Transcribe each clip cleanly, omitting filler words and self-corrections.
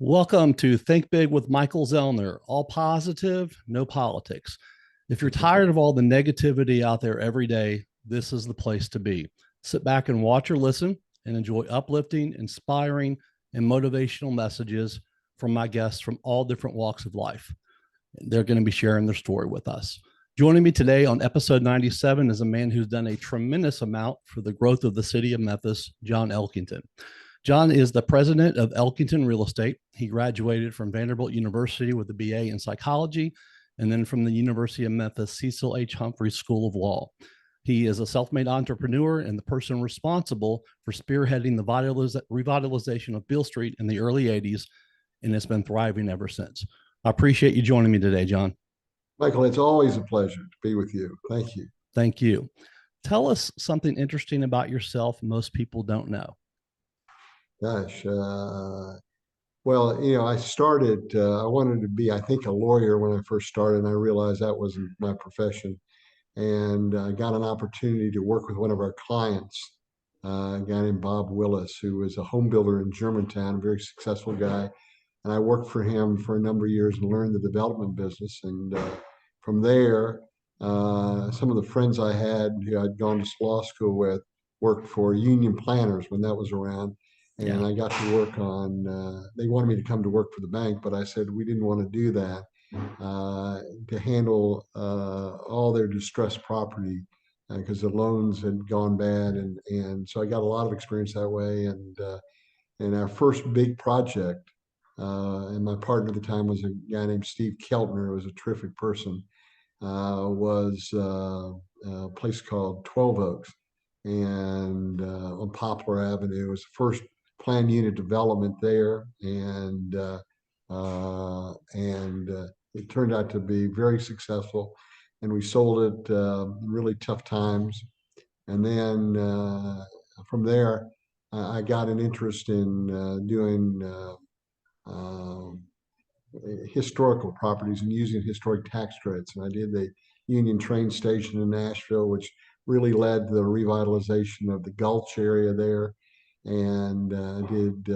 Welcome to Think Big with Michael Zellner. All positive, no politics. If you're tired of all the negativity out there every day, this is the place to be. Sit back and watch or listen and enjoy uplifting, inspiring, and motivational messages from my guests from all different walks of life. They're going to be sharing their story with us. Joining me today on episode 97 is a man who's done a tremendous amount for the growth of the city of Memphis, John Elkington. John is the president of Elkington Real Estate. He graduated from Vanderbilt University with a BA in psychology, and then from the University of Memphis Cecil H. Humphrey School of Law. He is a self-made entrepreneur and the person responsible for spearheading the revitalization of Beale Street in the early 80s, and it's been thriving ever since. I appreciate you joining me today, John. Michael, it's always a pleasure to be with you. Thank you. Thank you. Tell us something interesting about yourself most people don't know. Gosh, I wanted to be, I think, a lawyer when I first started, and I realized that wasn't my profession. And I got an opportunity to work with one of our clients, a guy named Bob Willis, who was a home builder in Germantown, a very successful guy. And I worked for him for a number of years and learned the development business. And from there, some of the friends I had who I'd gone to law school with worked for union planners when that was around. And Yeah. I got to work on, they wanted me to come to work for the bank, but I said we didn't want to do that, to handle all their distressed property because the loans had gone bad. And so I got a lot of experience that way. And our first big project, and my partner at the time was a guy named Steve Keltner, who was a terrific person, was a place called 12 Oaks and on Poplar Avenue. It was the first planned unit development there, and it turned out to be very successful. And we sold it in really tough times. And then from there, I got an interest in doing um, historical properties and using historic tax credits. And I did the Union Train Station in Nashville, which really led to the revitalization of the Gulch area there, and did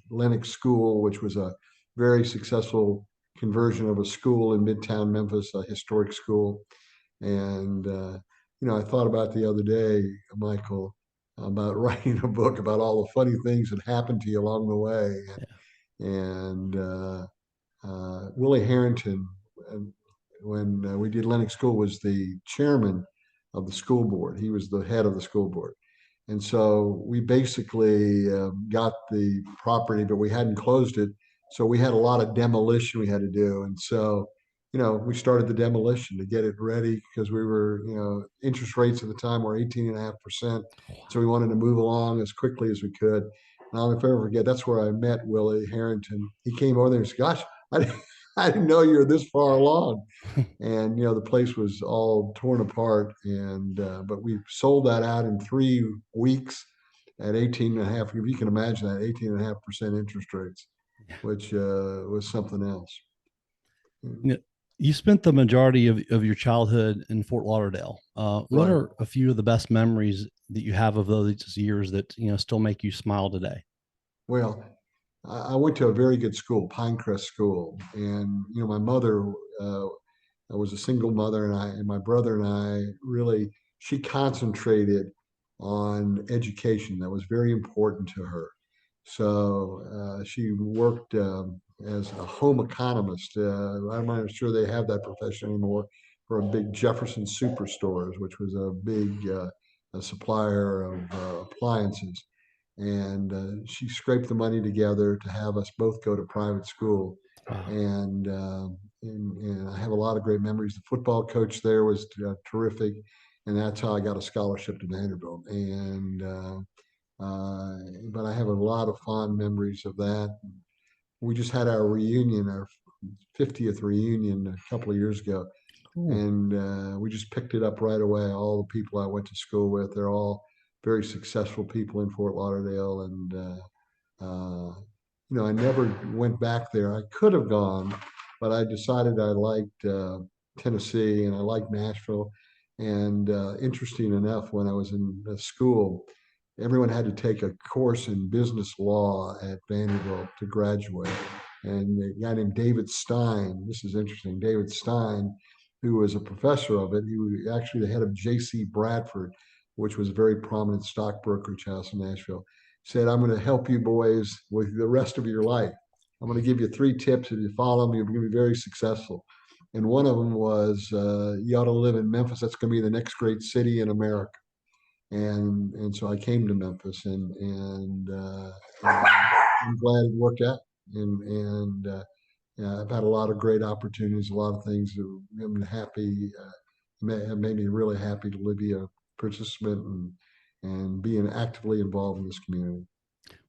Lenox School, which was a very successful conversion of a school in Midtown Memphis, a historic school. And I thought about the other day, Michael, about writing a book about all the funny things that happened to you along the way. Yeah. And Willie Harrington, when we did Lenox School, was the chairman of the school board. He was the head of the school board. And so we basically got the property, but we hadn't closed it. So we had a lot of demolition we had to do. And so, we started the demolition to get it ready because we were, interest rates at the time were 18.5%. So we wanted to move along as quickly as we could. And I'll never forget, that's where I met Willie Harrington. He came over there and said, "Gosh, I didn't know you were this far along." And the place was all torn apart. And but we sold that out in 3 weeks at 18 and a half. If you can imagine that, 18.5% interest rates, which was something else. You, know, you spent the majority of your childhood in Fort Lauderdale. What Right. are a few of the best memories that you have of those years that still make you smile today? Well, I went to a very good school, Pinecrest School, and my mother was a single mother, and my brother and I really, she concentrated on education. That was very important to her. So she worked as a home economist. I'm not sure they have that profession anymore, for a big Jefferson Superstores, which was a big a supplier of appliances. And she scraped the money together to have us both go to private school. Wow. And I have a lot of great memories. The football coach there was terrific, and that's how I got a scholarship to Vanderbilt. But I have a lot of fond memories of that. We just had our reunion, our 50th reunion a couple of years ago, Cool. and we just picked it up right away. All the people I went to school with, they're all very successful people in Fort Lauderdale, and I never went back there. I could have gone, but I decided I liked Tennessee and I liked Nashville. And interesting enough, when I was in school, everyone had to take a course in business law at Vanderbilt to graduate. And a guy named David Stein, this is interesting, David Stein, who was a professor of it, he was actually the head of J.C. Bradford, which was a very prominent stock brokerage house in Nashville, said, I'm going to help you boys with the rest of your life. I'm going to give you 3 tips. If you follow them, you're going to be very successful. And one of them was, you ought to live in Memphis. That's going to be the next great city in America. And so I came to Memphis, and I'm glad it worked out. And yeah, I've had a lot of great opportunities, a lot of things that I'm happy, have made me really happy to be a participant and being actively involved in this community.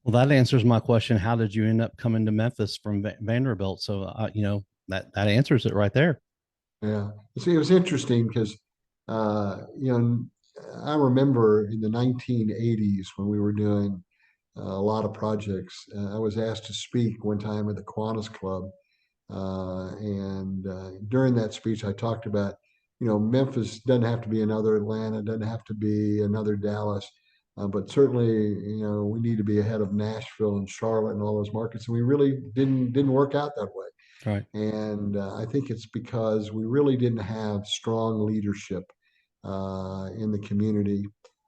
Well, that answers my question. How did you end up coming to Memphis from Vanderbilt? So, that answers it right there. Yeah, see, it was interesting because, you know, I remember in the 1980s when we were doing a lot of projects. I was asked to speak one time at the Kiwanis Club, and during that speech, I talked about, Memphis doesn't have to be another Atlanta, doesn't have to be another Dallas, but certainly, we need to be ahead of Nashville and Charlotte and all those markets, and we really didn't work out that way. Right. And I think it's because we really didn't have strong leadership in the community.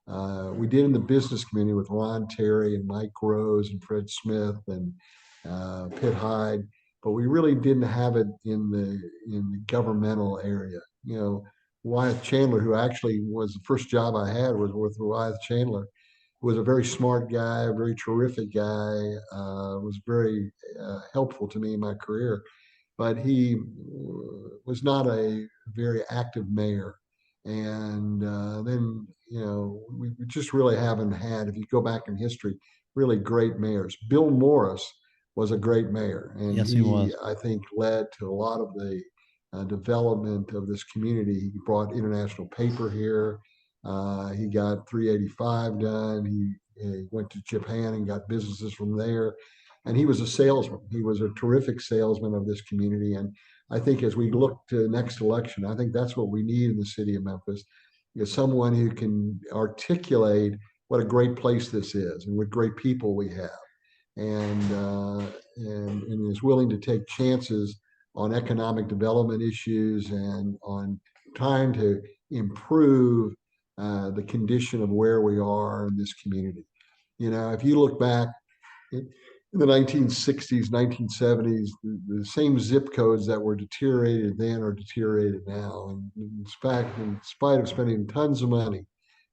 We did in the business community with Ron Terry and Mike Rose and Fred Smith and Pitt Hyde, but we really didn't have it in the governmental area. Wyeth Chandler, who actually was the first job I had was with Wyeth Chandler, who was a very smart guy, a very terrific guy, was very helpful to me in my career, but he was not a very active mayor. And then, we just really haven't had, if you go back in history, really great mayors. Bill Morris was a great mayor, and Yes, he he, was. I think, led to a lot of the development of this community. He brought international paper here. He got 385 done. He went to Japan and got businesses from there. And he was a salesman. He was a terrific salesman of this community. And I think as we look to the next election, I think that's what we need in the city of Memphis is someone who can articulate what a great place this is and what great people we have, and is willing to take chances on economic development issues and on trying to improve the condition of where we are in this community. If you look back in the 1960s, 1970s, the same zip codes that were deteriorated then are deteriorated now. And in fact, in spite of spending tons of money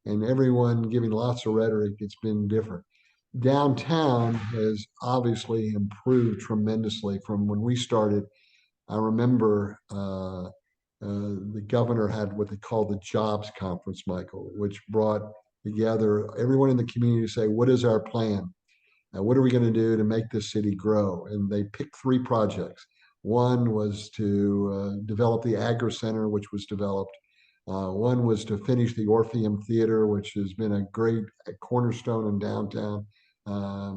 and everyone giving lots of rhetoric, it's been different. Downtown has obviously improved tremendously from when we started. I remember the governor had what they called the jobs conference, Michael, which brought together everyone in the community to say, what is our plan? What are we going to do to make this city grow? And they picked 3 projects. One was to develop the Agri Center, which was developed. One was to finish the Orpheum Theater, which has been a great cornerstone in downtown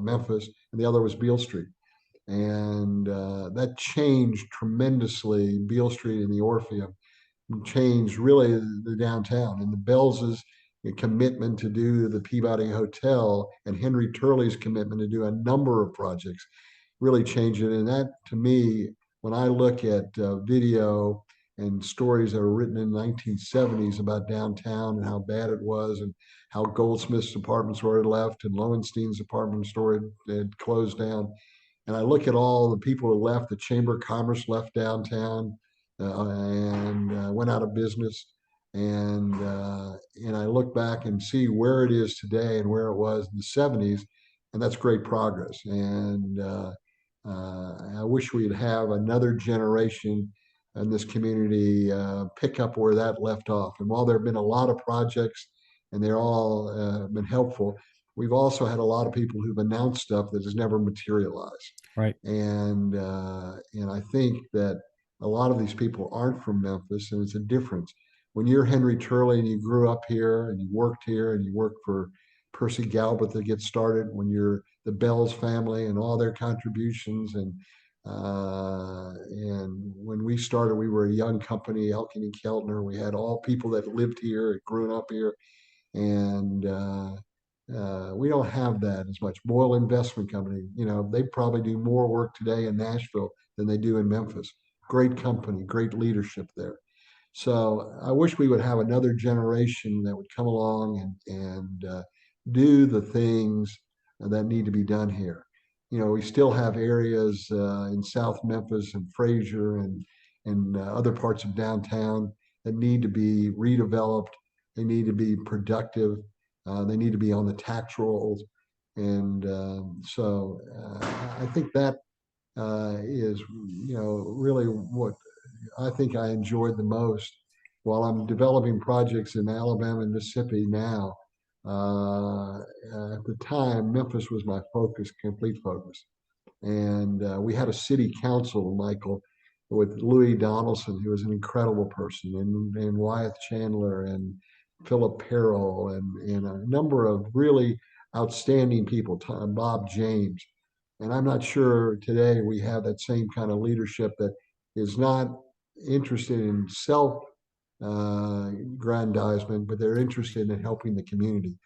Memphis. And the other was Beale Street. And that changed tremendously. Beale Street and the Orpheum changed really the downtown. And the Bells's commitment to do the Peabody Hotel and Henry Turley's commitment to do a number of projects really changed it. And that, to me, when I look at video and stories that were written in the 1970s about downtown and how bad it was and how Goldsmith's apartment store had left and Lowenstein's apartment store had closed down, and I look at all the people who left, the Chamber of Commerce left downtown and went out of business. And I look back and see where it is today and where it was in the 70s, and that's great progress. And I wish we'd have another generation in this community pick up where that left off. And while there have been a lot of projects and they're all been helpful, we've also had a lot of people who've announced stuff that has never materialized. Right. And I think that a lot of these people aren't from Memphis, and it's a difference. When you're Henry Turley and you grew up here and you worked here and you worked for Percy Galbraith to get started, when you're the Bells family and all their contributions, and when we started, we were a young company, Elkington and Keltner. We had all people that lived here, had grown up here, and we don't have that as much. Boyle Investment Company, they probably do more work today in Nashville than they do in Memphis. Great company, great leadership there. So I wish we would have another generation that would come along and do the things that need to be done here. We still have areas in South Memphis and Fraser and other parts of downtown that need to be redeveloped. They need to be productive. They need to be on the tax rolls. And I think that is, really what I think I enjoyed the most while I'm developing projects in Alabama and Mississippi now. At the time, Memphis was my focus, complete focus. And we had a city council, Michael, with Louis Donaldson, who was an incredible person, and Wyeth Chandler and Philip Perrell, and a number of really outstanding people, Bob James. And I'm not sure today we have that same kind of leadership that is not interested in self aggrandizement, but they're interested in helping the community.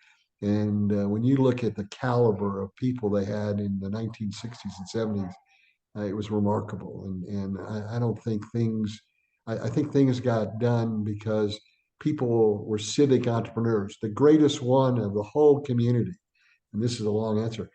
And when you look at the caliber of people they had in the 1960s and 70s, it was remarkable. And I don't think I think things got done because people were civic entrepreneurs. The greatest one of the whole community, and this is a long answer,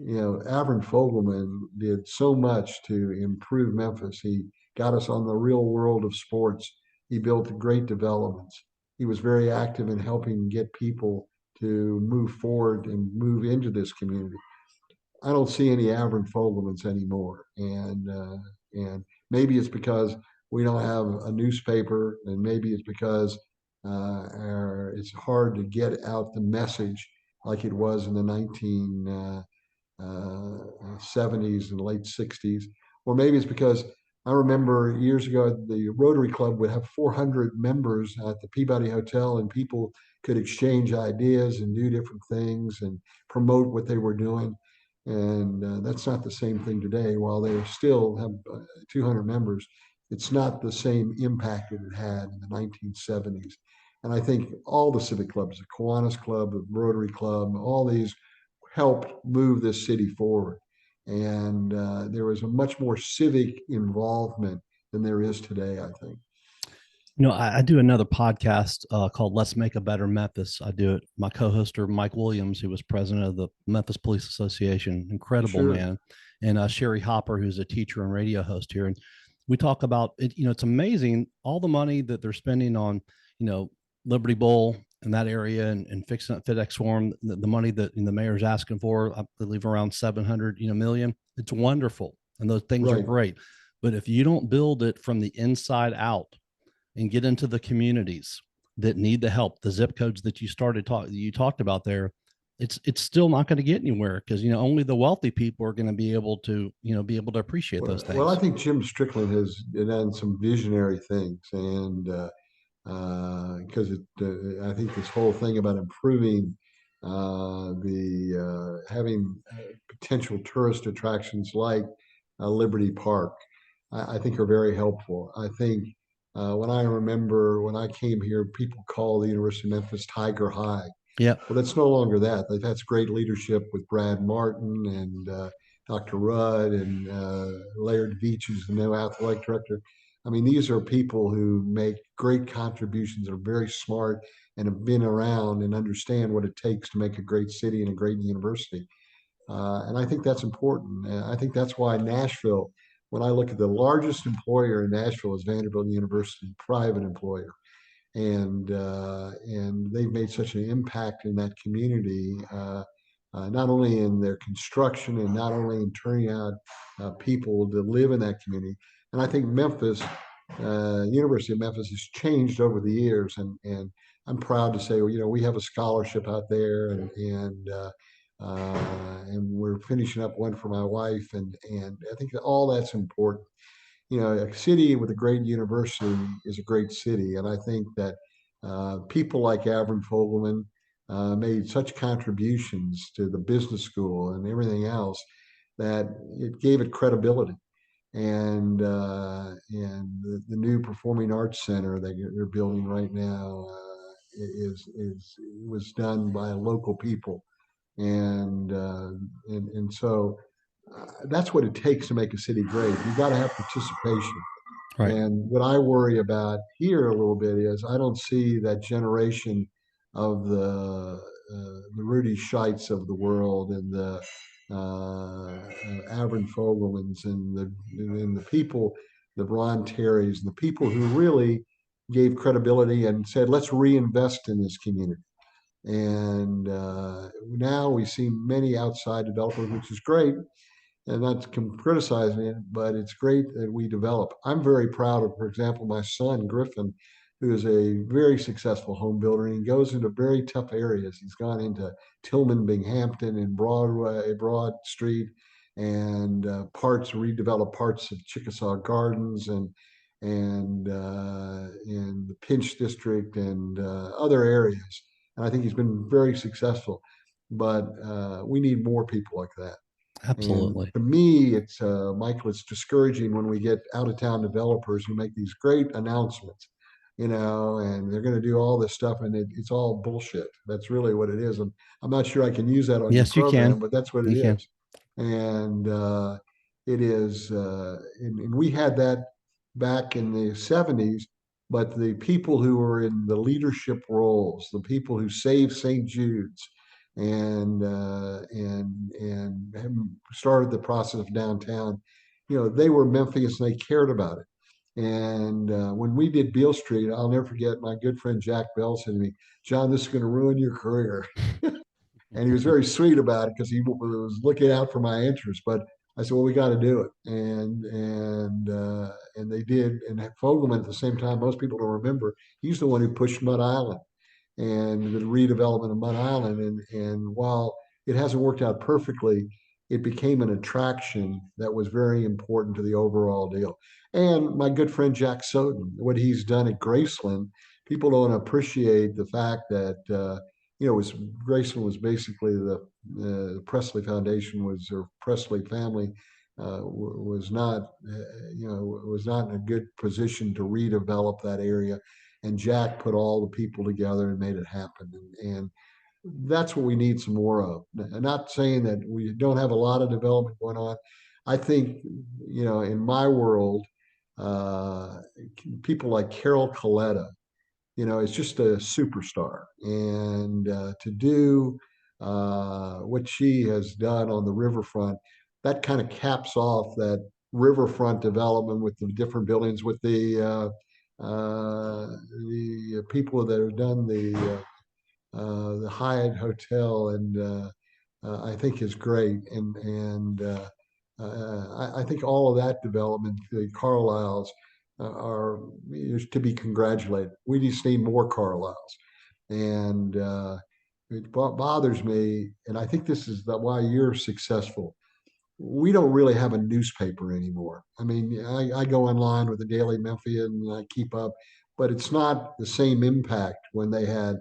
Avron Fogelman did so much to improve Memphis. He got us on the real world of sports. He built great developments. He was very active in helping get people to move forward and move into this community. I don't see any Avron Fogelmans anymore, and maybe it's because we don't have a newspaper, and maybe it's because it's hard to get out the message like it was in the 70s and late 60s. Or maybe it's because I remember years ago, the Rotary Club would have 400 members at the Peabody Hotel, and people could exchange ideas and do different things and promote what they were doing. And that's not the same thing today. While they still have 200 members, it's not the same impact that it had in the 1970s. And I think all the civic clubs, the Kiwanis Club, the Rotary Club, all these helped move this city forward. And there was a much more civic involvement than there is today, I think. I do another podcast called Let's Make a Better Memphis. I do it. My co-hoster, Mike Williams, who was president of the Memphis Police Association, incredible Sure. man, and Sherry Hopper, who's a teacher and radio host here. And we talk about it. It's amazing all the money that they're spending on, Liberty Bowl in that area and fixing up FedEx Forum, the money that the mayor's asking for, I believe around 700, million. It's wonderful. And those things are Right. great. But if you don't build it from the inside out, and get into the communities that need the help, the zip codes that you talked about there, it's still not going to get anywhere because only the wealthy people are going to be able to appreciate those things. Well, I think Jim Strickland has done some visionary things, and because I think this whole thing about improving the having potential tourist attractions like Liberty Park, I think are very helpful. I think when I remember when I came here, people call the University of Memphis Tiger High. Yeah. Well, that's no longer that. They've had great leadership with Brad Martin and Dr. Rudd and Laird Veach, who's the new athletic director. I mean, these are people who make great contributions, are very smart, and have been around and understand what it takes to make a great city and a great university. And I think that's important. And I think that's why Nashville, when I look at the largest employer in Nashville is Vanderbilt University, private employer. And they've made such an impact in that community, not only in their construction and not only in turning out people to live in that community. And I think University of Memphis has changed over the years, and I'm proud to say, we have a scholarship out there, and we're finishing up one for my wife, and I think that all that's important. A city with a great university is a great city, and I think that people like Avron Fogelman made such contributions to the business school and everything else that it gave it credibility. And the new Performing Arts Center that they're building right now is was done by local people, And so that's what it takes to make a city great. You got to have participation. Right. And what I worry about here a little bit is I don't see that generation of the Rudy Scheitz of the world and the Avron Fogelmans and the people, the Ron Terrys, and the people who really gave credibility and said, let's reinvest in this community. And now we see many outside developers, which is great, and not criticizing it, but it's great that we develop. I'm very proud of, for example, my son Griffin, who is a very successful home builder, and he goes into very tough areas. He's gone into Tillman, Binghamton, and Broadway, Broad Street, and redevelop parts of Chickasaw Gardens and the Pinch District and other areas. And I think he's been very successful. But we need more people like that. And Absolutely. to me, it's Michael, it's discouraging when we get out of town developers who make these great announcements, and they're going to do all this stuff, and it's all bullshit. That's really what it is. And I'm not sure I can use that on your Yes, you program, can. but that's what it You can. is. And it is, and we had that back in the 70s, but the people who were in the leadership roles, the people who saved St. Jude's, and started the process of downtown. They were Memphis and they cared about it. And when we did Beale Street, I'll never forget my good friend Jack Bell said to me, "John, this is going to ruin your career." And he was very sweet about it because he was looking out for my interest. But I said, "Well, we got to do it," and they did. And Fogelman at the same time, most people don't remember, he's the one who pushed Mud Island and the redevelopment of Mud Island. And while it hasn't worked out perfectly, it became an attraction that was very important to the overall deal. And my good friend Jack Soden, what he's done at Graceland, people don't appreciate the fact that was Graceland was basically the Presley Foundation was, or Presley family was not was not in a good position to redevelop that area, and Jack put all the people together and made it happen. And that's what we need some more of. I'm not saying that we don't have a lot of development going on. I think, in my world, uh, people like Carol Coletta, is just a superstar. And to do what she has done on the riverfront, that kind of caps off that riverfront development with the different buildings, with the people that have done the Hyatt Hotel, and I think is great. And I think all of that development, the Carlisles, are is to be congratulated. We just need more Carlisles, and it bothers me. And I think this is why you're successful. We don't really have a newspaper anymore. I mean, I go online with the Daily Memphian and I keep up, but it's not the same impact when they had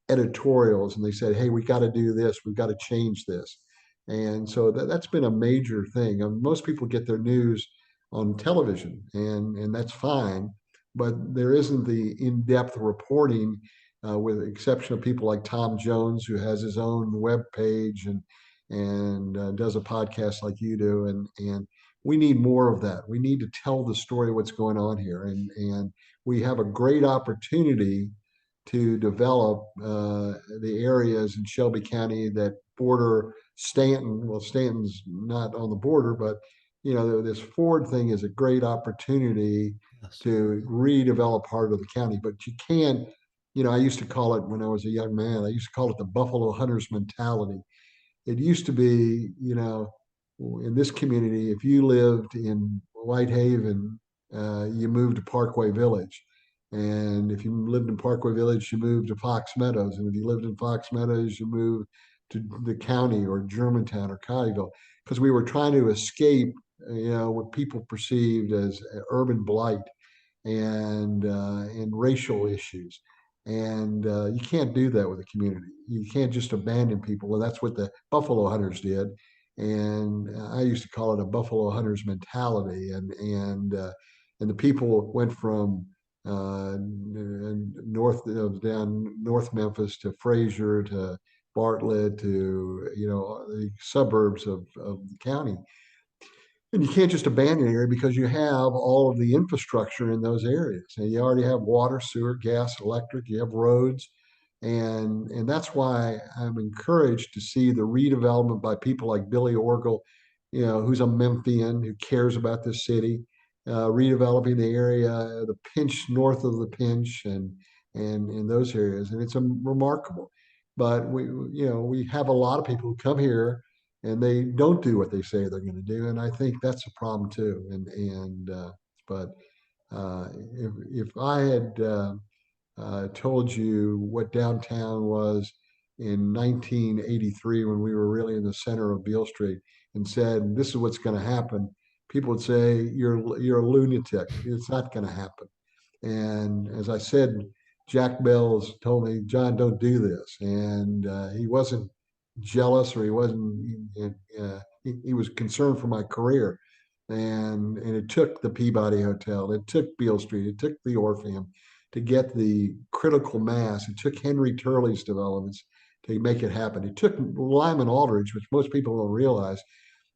editorials and they said, "Hey, we got to do this. We've got to change this." And so that's been a major thing. Most people get their news on television, and that's fine, but there isn't the in-depth reporting, with the exception of people like Tom Jones, who has his own web page and does a podcast like you do, and we need more of that. We need to tell the story of what's going on here, and we have a great opportunity to develop the areas in Shelby County that border Stanton. Well, Stanton's not on the border, but this Ford thing is a great opportunity Yes. to redevelop part of the county. But you can't, I used to call it when I was a young man, I used to call it the Buffalo Hunters mentality. It used to be, in this community, if you lived in Whitehaven, you moved to Parkway Village. And if you lived in Parkway Village, you moved to Fox Meadows. And if you lived in Fox Meadows, you moved to the county or Germantown or Colleyville, because we were trying to escape, what people perceived as urban blight and racial issues. And you can't do that with a community. You can't just abandon people. Well, that's what the Buffalo Hunters did, and I used to call it a Buffalo Hunters mentality. And the people went from north down North Memphis to Fraser to Bartlett to, the suburbs of the county. And you can't just abandon an area because you have all of the infrastructure in those areas. And you already have water, sewer, gas, electric, you have roads. And that's why I'm encouraged to see the redevelopment by people like Billy Orgel, who's a Memphian who cares about this city, redeveloping the area, the pinch north of the pinch and in those areas. And it's remarkable. But we have a lot of people who come here and they don't do what they say they're going to do, and I think that's a problem too. But if I had told you what downtown was in 1983 when we were really in the center of Beale Street and said this is what's going to happen, people would say you're a lunatic. It's not going to happen. And as I said, Jack Bells told me, John, don't do this. And he wasn't jealous or he wasn't, he was concerned for my career. And it took the Peabody Hotel, it took Beale Street, it took the Orpheum to get the critical mass. It took Henry Turley's developments to make it happen. It took Lyman Aldridge, which most people don't realize,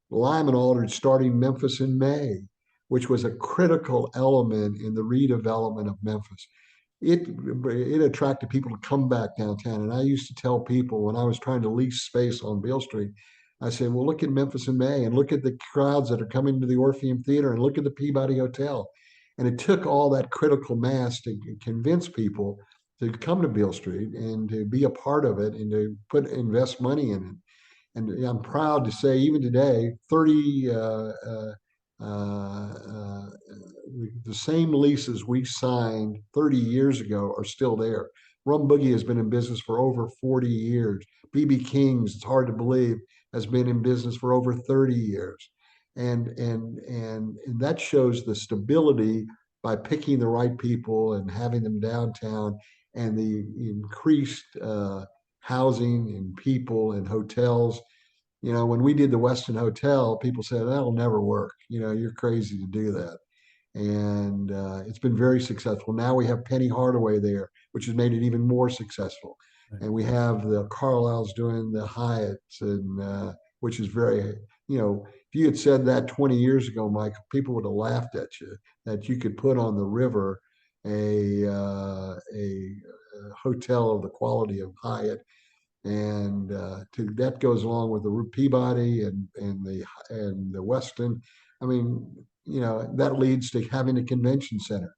Lyman Aldridge starting Memphis in May, which was a critical element in the redevelopment of Memphis. It attracted people to come back downtown. And I used to tell people when I was trying to lease space on Beale Street, I said, well, look at Memphis in May and look at the crowds that are coming to the Orpheum Theater and look at the Peabody Hotel. And it took all that critical mass to convince people to come to Beale Street and to be a part of it and to invest money in it. And I'm proud to say, even today, 30 the same leases we signed 30 years ago are still there. Rum Boogie has been in business for over 40 years. BB King's, it's hard to believe, has been in business for over 30 years. And that shows the stability by picking the right people and having them downtown and the increased housing and people and hotels. When we did the Westin Hotel, people said that'll never work. You're crazy to do that. And it's been very successful. Now we have Penny Hardaway there, which has made it even more successful. Right. And we have the Carlyle's doing the Hyatts, and which is very, if you had said that 20 years ago, Mike, people would have laughed at you that you could put on the river a hotel of the quality of Hyatt and that goes along with the Peabody and the Westin. I mean, that leads to having a convention center,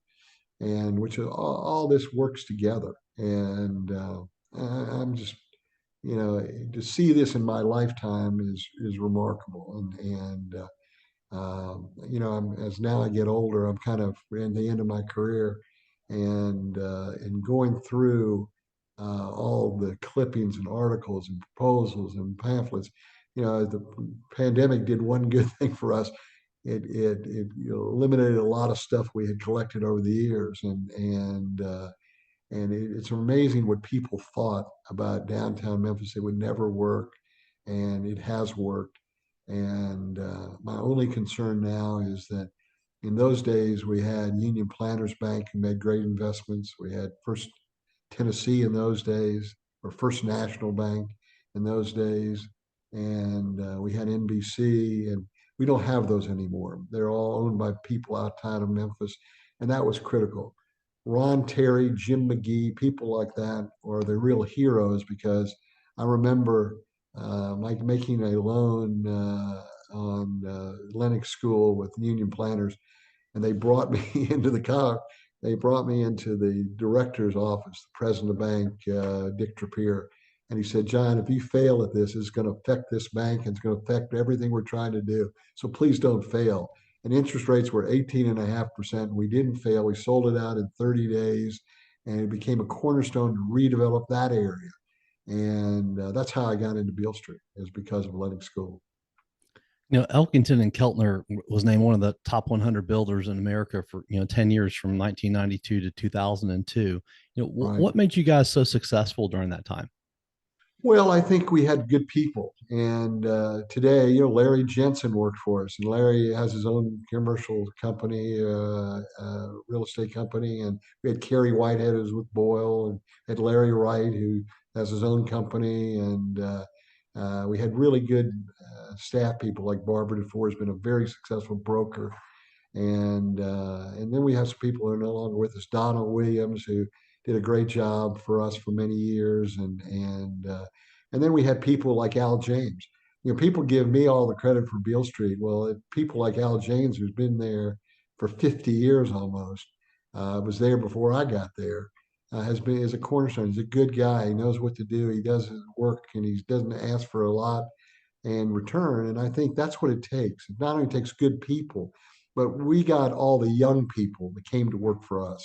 and which all this works together. And I'm just, to see this in my lifetime is remarkable. As now I get older, I'm kind of in the end of my career, and going through all the clippings and articles and proposals and pamphlets. The pandemic did one good thing for us. It eliminated a lot of stuff we had collected over the years, and it's amazing what people thought about downtown Memphis. It would never work, and it has worked. And my only concern now is that in those days we had Union Planters Bank who made great investments. We had First Tennessee in those days, or First National Bank in those days, and we had NBC, and we don't have those anymore. They're all owned by people outside of Memphis, and that was critical. Ron Terry, Jim McGee, people like that are the real heroes because I remember Mike making a loan on Lenox School with Union Planters, and they brought me into the car. They brought me into the director's office, the president of the bank, Dick Trapier, and he said, John, if you fail at this, it's going to affect this bank and it's going to affect everything we're trying to do. So please don't fail. And interest rates were 18.5%. We didn't fail. We sold it out in 30 days, and it became a cornerstone to redevelop that area. And that's how I got into Beale Street, is because of Lenox School. Elkington and Keltner was named one of the top 100 builders in America for 10 years, from 1992 to 2002. Right. What made you guys so successful during that time? Well, I think we had good people. And today, Larry Jensen worked for us, and Larry has his own commercial company, real estate company. And we had Kerry Whitehead, who was with Boyle, and had Larry Wright, who has his own company, and we had really good staff people like Barbara DeFore has been a very successful broker, and then we have some people who are no longer with us. Donald Williams, who did a great job for us for many years, and then we had people like Al James. You know, people give me all the credit for Beale Street. Well, people like Al James, who's been there for 50 years almost, was there before I got there. Has been is a cornerstone. He's a good guy. He knows what to do. He does his work, and he doesn't ask for a lot and return. And I think that's what it takes. It not only takes good people, but we got all the young people that came to work for us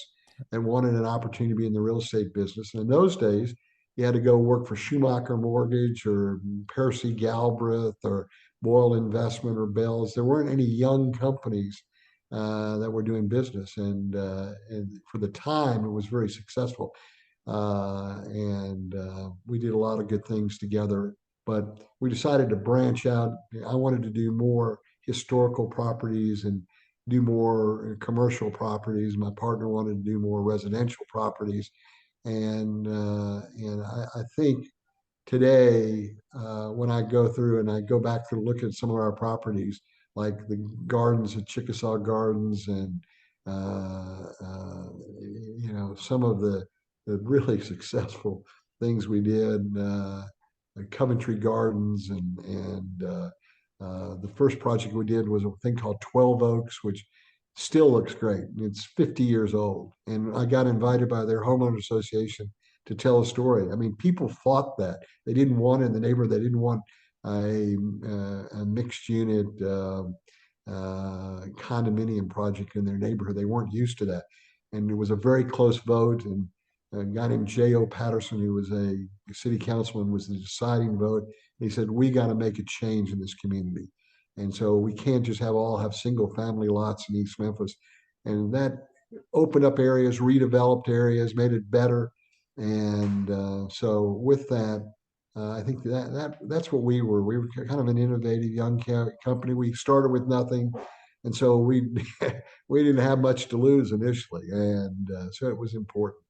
and wanted an opportunity to be in the real estate business. And in those days, you had to go work for Schumacher Mortgage or Percy Galbraith or Boyle Investment or Bells. There weren't any young companies that were doing business, and for the time, it was very successful. And we did a lot of good things together. But we decided to branch out. I wanted to do more historical properties and do more commercial properties. My partner wanted to do more residential properties, and I think today, when I go through and I go back through look at some of our properties, like the gardens at Chickasaw Gardens, and some of the really successful things we did, Coventry Gardens, and the first project we did was a thing called 12 Oaks, which still looks great. It's 50 years old, and I got invited by their homeowner association to tell a story. I mean, people fought that. They didn't want it in the neighborhood. They didn't want a mixed unit condominium project in their neighborhood. They weren't used to that. And it was a very close vote. And a guy named J.O. Patterson, who was a city councilman, was the deciding vote. He said, we got to make a change in this community. And so we can't just have single family lots in East Memphis. And that opened up areas, redeveloped areas, made it better. And so with that, I think that's what we were. We were kind of an innovative young company. We started with nothing, and so we we didn't have much to lose initially, and so it was important.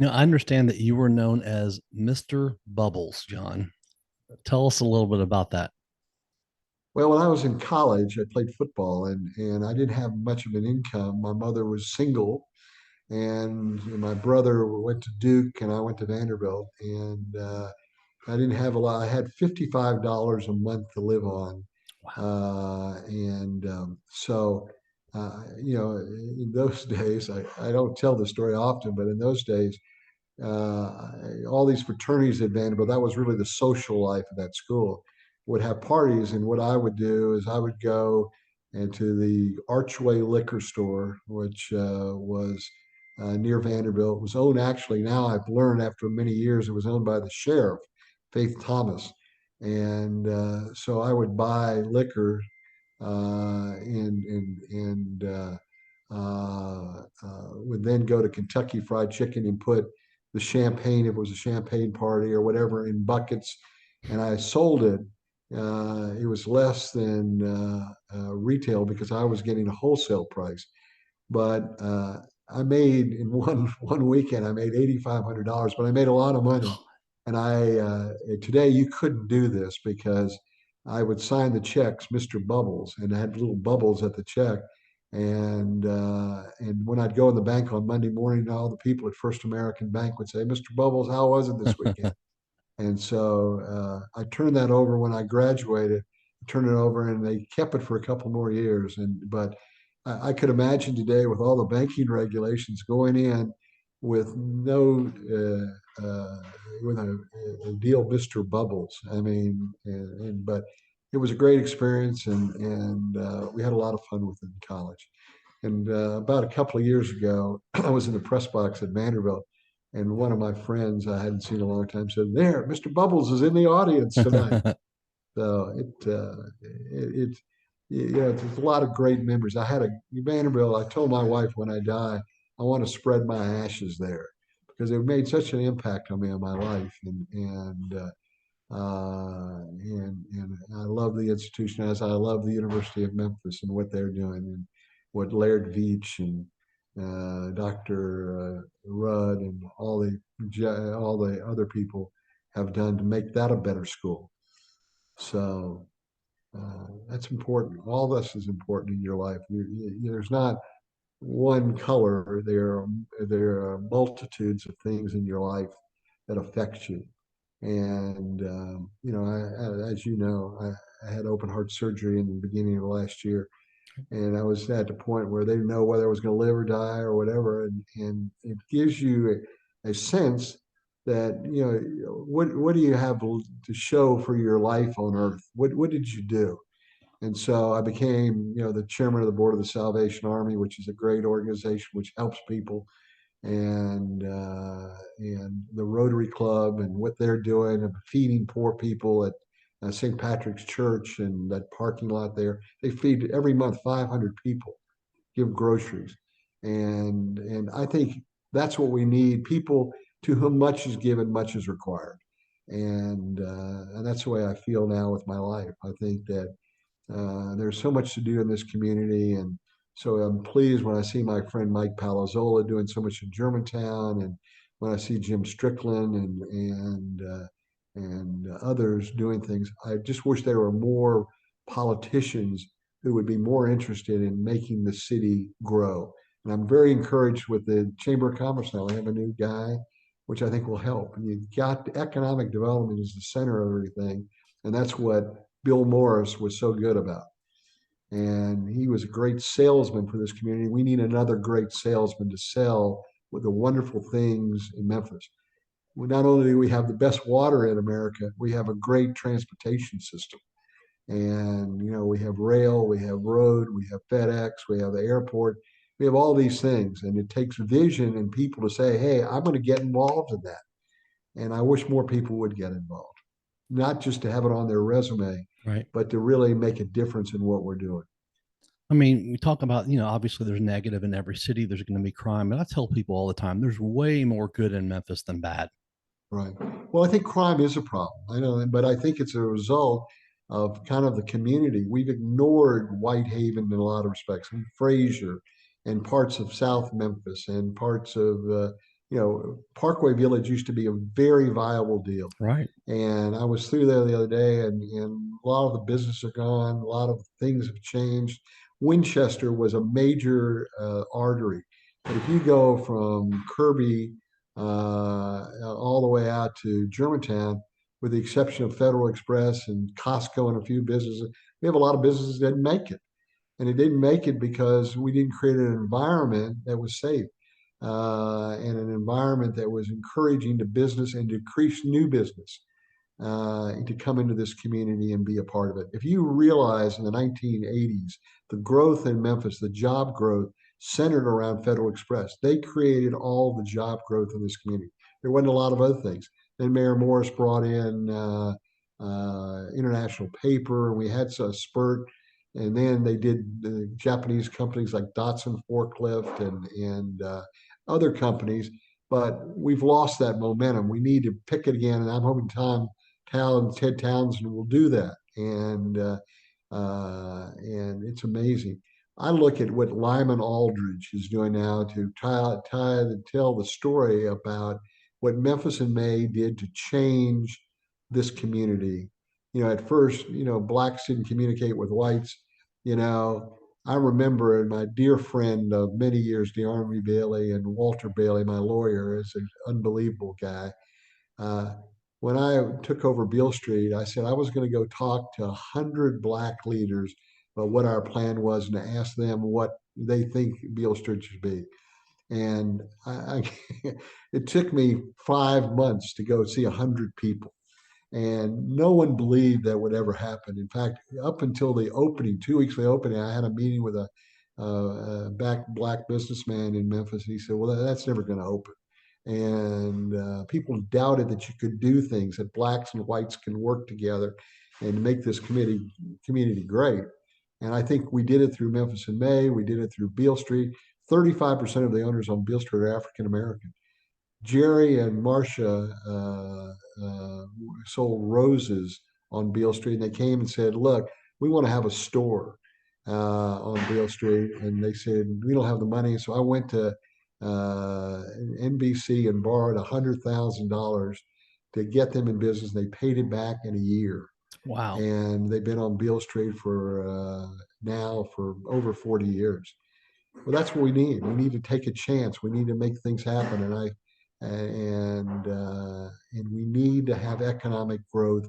I understand that you were known as Mr. Bubbles, John. Tell us a little bit about that. Well, when I was in college, I played football, and I didn't have much of an income. My mother was single, and my brother went to Duke, and I went to Vanderbilt, and I didn't have a lot. I had $55 a month to live on, Wow. in those days, I don't tell the story often, but in those days, all these fraternities at Vanderbilt, that was really the social life of that school, would have parties. And what I would do is I would go into the Archway Liquor Store, which was near Vanderbilt. It was owned, actually, now I've learned after many years, it was owned by the sheriff, Faith Thomas. And so I would buy liquor and would then go to Kentucky Fried Chicken and put the champagne, if it was a champagne party or whatever, in buckets, and I sold it. It was less than retail because I was getting a wholesale price. But I made in one weekend, I made $8,500, but I made a lot of money. And today you couldn't do this because I would sign the checks, Mr. Bubbles, and I had little bubbles at the check. And when I'd go in the bank on Monday morning, all the people at First American Bank would say, "Mr. Bubbles, how was it this weekend?" And so I turned that over when I graduated. Turned it over, and they kept it for a couple more years. But I could imagine today, with all the banking regulations, going in with no with a deal, Mr. Bubbles. I mean, but it was a great experience, and we had a lot of fun with it in college. And about a couple of years ago, I was in the press box at Vanderbilt, and one of my friends I hadn't seen in a long time said, "There, Mr. Bubbles is in the audience tonight." So it's a lot of great memories. I had a Vanderbilt. I told my wife when I die, I want to spread my ashes there because it made such an impact on me in my life, and I love the institution as I love the University of Memphis and what they're doing, and what Laird Veatch and Dr. Rudd, and all the other people have done to make that a better school. So that's important. All this is important in your life. There's not one color. There are multitudes of things in your life that affect you. And as you know, I had open heart surgery in the beginning of last year, and I was at the point where they didn't know whether I was going to live or die or whatever, and it gives you a sense that what do you have to show for your life on earth? What did you do? And so I became, the chairman of the board of the Salvation Army, which is a great organization which helps people, and the Rotary Club and what they're doing of feeding poor people at St. Patrick's Church and that parking lot there. They feed every month 500 people, give groceries, and I think that's what we need: people to whom much is given, much is required, and that's the way I feel now with my life. I think that there's so much to do in this community, and so I'm pleased when I see my friend Mike Palazzola doing so much in Germantown, and when I see Jim Strickland and others doing things. I just wish there were more politicians who would be more interested in making the city grow. And I'm very encouraged with the Chamber of Commerce now. We have a new guy, which I think will help. And you've got economic development is the center of everything, and that's what Bill Morris was so good about. And he was a great salesman for this community. We need another great salesman to sell with the wonderful things in Memphis. Not only do we have the best water in America, we have a great transportation system. And, we have rail, we have road, we have FedEx, we have the airport, we have all these things. And it takes vision and people to say, hey, I'm going to get involved in that. And I wish more people would get involved, not just to have it on their resume, Right. but to really make a difference in what we're doing. I mean, we talk about, obviously there's negative in every city, there's going to be crime. And I tell people all the time, there's way more good in Memphis than bad. Right. Well, I think crime is a problem. I know, but I think it's a result of kind of the community. We've ignored Whitehaven in a lot of respects, and Fraser, and parts of South Memphis, and parts of, Parkway Village used to be a very viable deal. Right. And I was through there the other day, and a lot of the businesses are gone. A lot of things have changed. Winchester was a major artery. But if you go from Kirby all the way out to Germantown, with the exception of Federal Express and Costco and a few businesses, we have a lot of businesses that didn't make it. And it didn't make it because we didn't create an environment that was safe, and an environment that was encouraging to business and to increase new business to come into this community and be a part of it. If you realize in the 1980s, the growth in Memphis, the job growth centered around Federal Express, they created all the job growth in this community. There wasn't a lot of other things. Then Mayor Morris brought in International Paper, and we had a spurt. And then they did the Japanese companies like Datsun Forklift and other companies, but we've lost that momentum. We need to pick it again, and I'm hoping Ted Townsend will do that, and it's amazing. I look at what Lyman Aldridge is doing now to tell the story about what Memphis in May did to change this community. At first, blacks didn't communicate with whites. I remember, and my dear friend of many years, DeArmy Bailey, and Walter Bailey, my lawyer, is an unbelievable guy. When I took over Beale Street, I said I was going to go talk to 100 black leaders about what our plan was and to ask them what they think Beale Street should be. And it took me 5 months to go see 100 people. And no one believed that would ever happen. In fact, up until the opening, 2 weeks of the opening, I had a meeting with a black businessman in Memphis. And he said, well, that's never going to open. And people doubted that you could do things, that blacks and whites can work together and make this community great. And I think we did it through Memphis in May. We did it through Beale Street. 35% of the owners on Beale Street are African American. Jerry and Marcia sold roses on Beale Street, and they came and said, look, we want to have a store. on Beale Street, and they said we don't have the money. So I went to NBC and borrowed $100,000 to get them in business. They paid it back in a year, Wow. and they've been on Beale Street for now for over 40 years. Well, that's what we need. We need to take a chance. We need to make things happen, and we need to have economic growth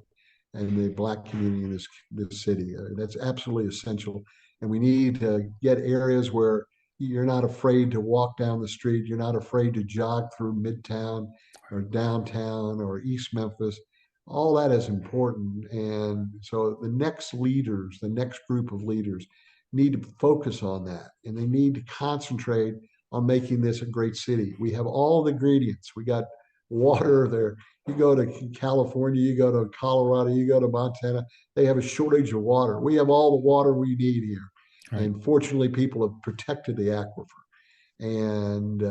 in the Black community in this city. That's absolutely essential. And we need to get areas where you're not afraid to walk down the street. You're not afraid to jog through Midtown or downtown or East Memphis. All that is important. And so the next leaders, the next group of leaders, need to focus on that, and they need to concentrate on making this a great city. We have all the ingredients. We got water there. You go to California, you go to Colorado, you go to Montana, they have a shortage of water. We have all the water we need here. Right. And fortunately, people have protected the aquifer. And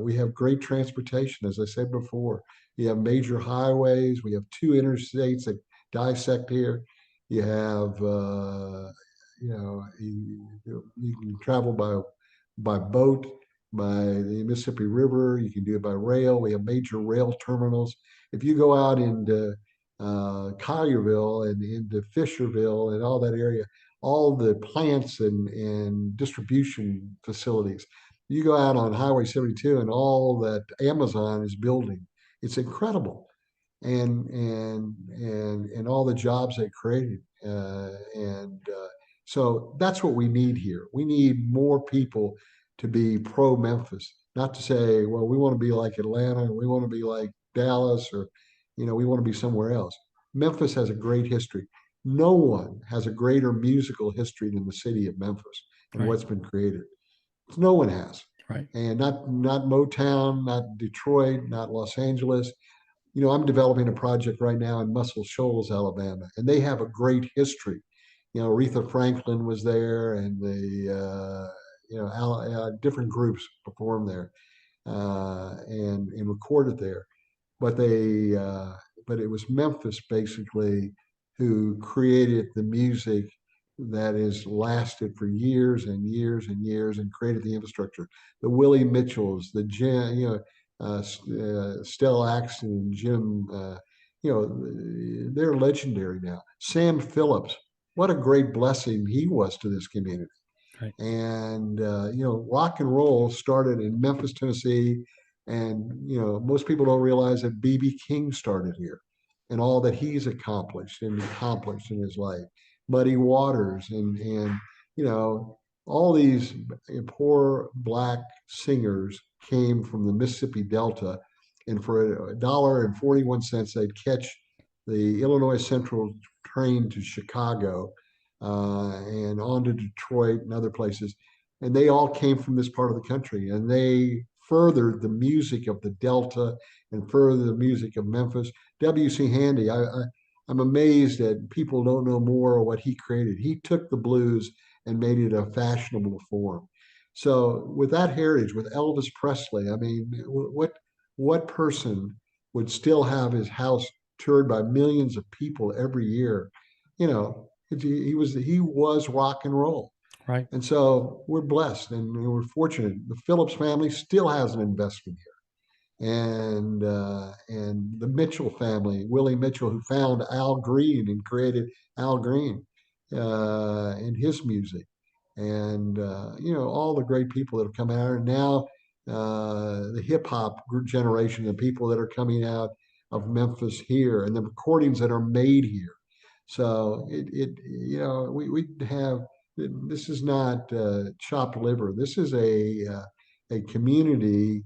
we have great transportation, as I said before. You have major highways. We have two interstates that dissect here. You have, you can travel by boat, by the Mississippi River. You can do it by rail. We have major rail terminals. If you go out into Collierville and into Fisherville and all that area, all the plants and distribution facilities. You go out on Highway 72 and all that Amazon is building. It's incredible, and all the jobs they created. So that's what we need here. We need more people to be pro Memphis, not to say, well, we want to be like Atlanta, or we want to be like Dallas, or we want to be somewhere else. Memphis has a great history. No one has a greater musical history than the city of Memphis and Right. what's been created. No one has. Right. And not Motown, not Detroit, not Los Angeles. I'm developing a project right now in Muscle Shoals, Alabama, and they have a great history. Aretha Franklin was there, and different groups performed there and recorded there. But but it was Memphis basically who created the music that has lasted for years and years and years and created the infrastructure. The Willie Mitchells, the Jim, Stella Axton, Jim, they're legendary now. Sam Phillips, what a great blessing he was to this community. Right. And rock and roll started in Memphis, Tennessee, and most people don't realize that B.B. King started here, and all that he's accomplished in his life. Muddy Waters, and all these poor Black singers came from the Mississippi Delta, and for $1.41 they'd catch the Illinois Central train to Chicago and on to Detroit and other places. And they all came from this part of the country, and they furthered the music of the Delta and furthered the music of Memphis. W.C. Handy, I'm amazed that people don't know more of what he created. He took the blues and made it a fashionable form. So with that heritage, with Elvis Presley, I mean, what person would still have his house toured by millions of people every year? He was rock and roll. Right. And so we're blessed and we're fortunate. The Phillips family still has an investment here, and the Mitchell family, Willie Mitchell, who found Al Green and created Al Green and his music, and all the great people that have come out, and now the hip hop generation, the people that are coming out of Memphis here, and the recordings that are made here. So we have, this is not chopped liver. This is a community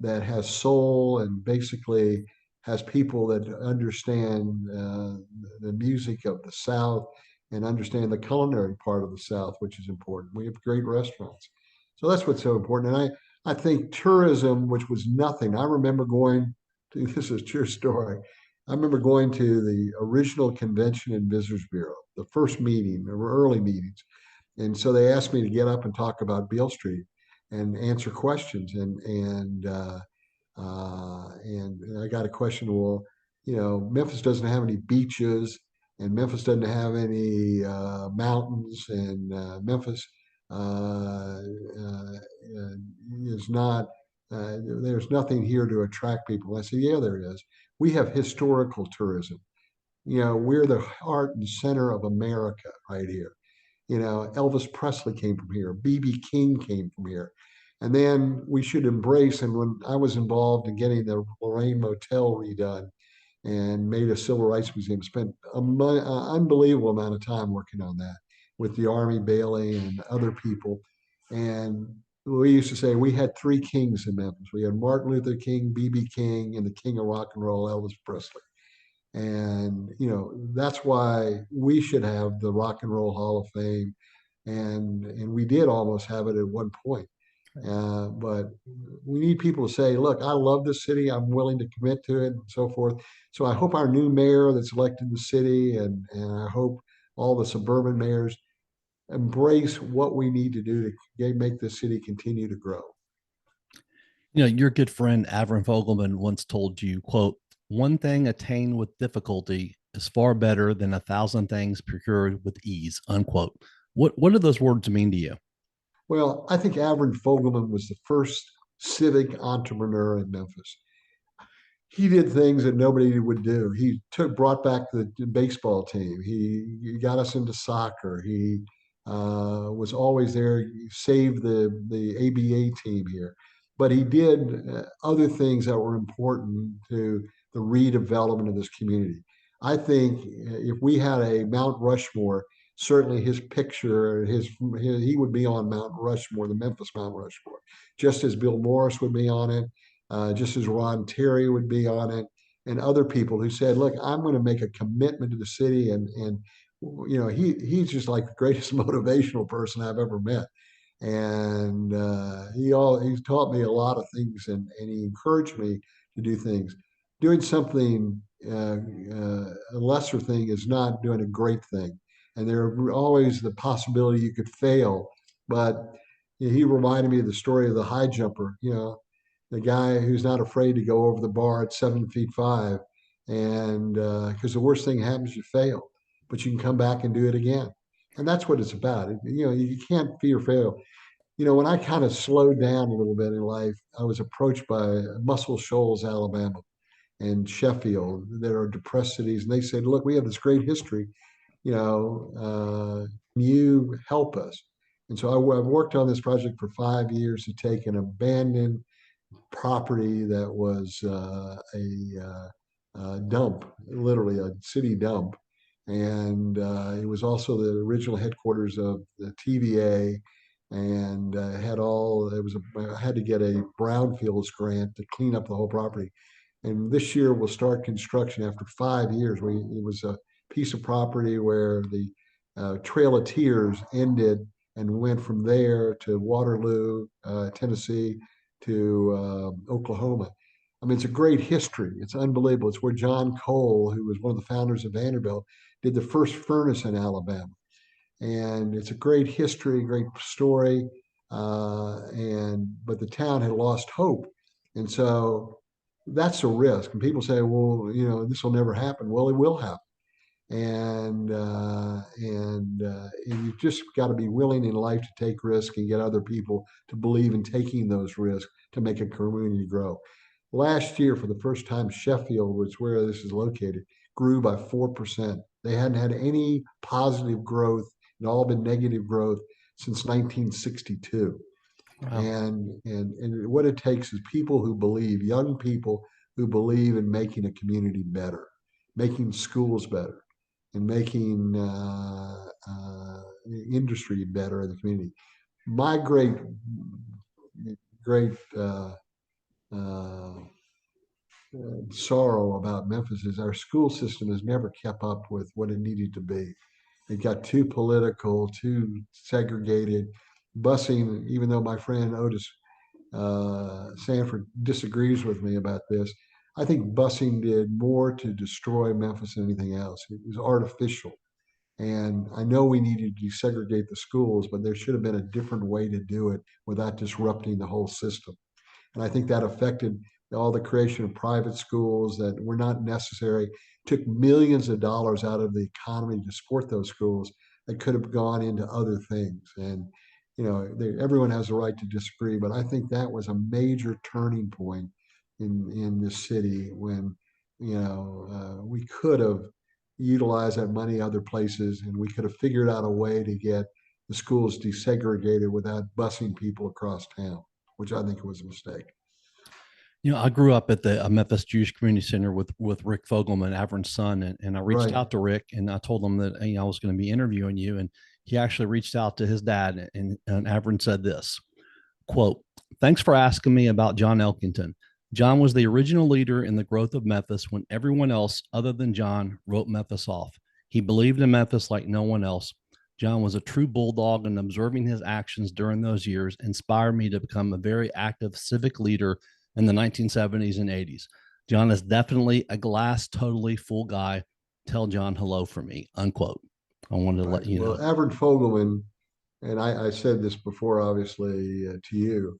that has soul and basically has people that understand the music of the South and understand the culinary part of the South, which is important. We have great restaurants. So that's what's so important. And I think tourism, which was nothing, I remember going to, this is a true story. I remember going to the original Convention and Visitors Bureau, the first meeting, or early meetings. And so they asked me to get up and talk about Beale Street and answer questions. And I got a question. Well, Memphis doesn't have any beaches. and Memphis doesn't have any mountains, and Memphis uh, uh, is not. There's nothing here to attract people. I say, yeah, there is. We have historical tourism. We're the heart and center of America right here. Elvis Presley came from here. B.B. King came from here. And then we should embrace, and when I was involved in getting the Lorraine Motel redone and made a civil rights museum, spent an unbelievable amount of time working on that with the Army Bailey and other people. And we used to say we had three kings in Memphis. We had Martin Luther King, B.B. King, and the king of rock and roll, Elvis Presley. And that's why we should have the Rock and Roll Hall of Fame, and we did almost have it at one point. But we need people to say, "Look, I love this city. I'm willing to commit to it," and so forth. So I hope our new mayor that's elected in the city, and I hope all the suburban mayors embrace what we need to do to make this city continue to grow. Your good friend Avron Fogelman once told you, quote, one thing attained with difficulty is far better than 1,000 things procured with ease, unquote. What do those words mean to you? Well, I think Avron Fogelman was the first civic entrepreneur in Memphis. He did things that nobody would do. He brought back the baseball team. He got us into soccer. He was always there. He saved the ABA team here, but he did other things that were important to the redevelopment of this community. I think if we had a Mount Rushmore, certainly his picture, he would be on Mount Rushmore, the Memphis Mount Rushmore, just as Bill Morris would be on it, just as Ron Terry would be on it, and other people who said, "Look, I'm going to make a commitment to the city," and he's just like the greatest motivational person I've ever met, and he's taught me a lot of things, and he encouraged me to do things. Doing something a lesser thing is not doing a great thing, and there are always the possibility you could fail, but he reminded me of the story of the high jumper. The guy who's not afraid to go over the bar at 7 feet 5, and because the worst thing happens, you fail, but you can come back and do it again, and that's what it's about. You can't fear fail. When I kind of slowed down a little bit in life, I was approached by Muscle Shoals, Alabama, and Sheffield, that are depressed cities, and they said, "Look, we have this great history. You help us." And so I've worked on this project for 5 years to take an abandoned property that was a dump, literally a city dump. And it was also the original headquarters of the TVA, and I had to get a brownfields grant to clean up the whole property. And this year we'll start construction after 5 years. It was a piece of property where the Trail of Tears ended, and went from there to Waterloo, Tennessee, to Oklahoma. I mean, it's a great history. It's unbelievable. It's where John Cole, who was one of the founders of Vanderbilt, did the first furnace in Alabama. And it's a great history, great story. But the town had lost hope. And so that's a risk. And people say, well, this will never happen. Well, it will happen. And you've just got to be willing in life to take risks and get other people to believe in taking those risks to make a community grow. Last year, for the first time, Sheffield, which is where this is located, grew by 4%. They hadn't had any positive growth, and all been negative growth since 1962. Wow. And what it takes is people who believe, young people who believe in making a community better, making schools better, and making industry better in the community. My great uh, sorrow about Memphis is our school system has never kept up with what it needed to be. It got too political, too segregated. Busing, even though my friend Otis Sanford disagrees with me about this, I think busing did more to destroy Memphis than anything else. It was artificial. And I know we needed to desegregate the schools, but there should have been a different way to do it without disrupting the whole system. And I think that affected all the creation of private schools that were not necessary, took millions of dollars out of the economy to support those schools that could have gone into other things. And, everyone has a right to disagree, but I think that was a major turning point in this city when, we could have utilized that money other places and we could have figured out a way to get the schools desegregated without busing people across town, which I think was a mistake. I grew up at the Memphis Jewish Community Center with Rick Fogelman, Avron's son, and I reached Right. out to Rick and I told him that I was going to be interviewing you, and he actually reached out to his dad, and Avron said this quote: "Thanks for asking me about John Elkington. John was the original leader in the growth of Memphis when everyone else other than John wrote Memphis off. He believed in Memphis like no one else. John was a true bulldog, and observing his actions during those years inspired me to become a very active civic leader in the 1970s and 80s. John is definitely a glass totally full guy. Tell John hello for me," unquote. I wanted to Right. let you Well, know. Avron Fogelman, and I said this before, obviously, to you.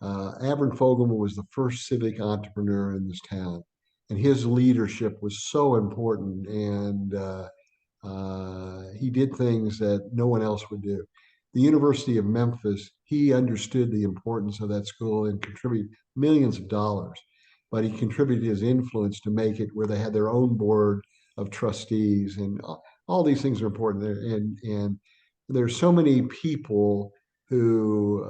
Avron Fogelman was the first civic entrepreneur in this town, and his leadership was so important. And he did things that no one else would do. The University of Memphis, he understood the importance of that school and contributed millions of dollars, but he contributed his influence to make it where they had their own board of trustees, and all these things are important. And there's so many people who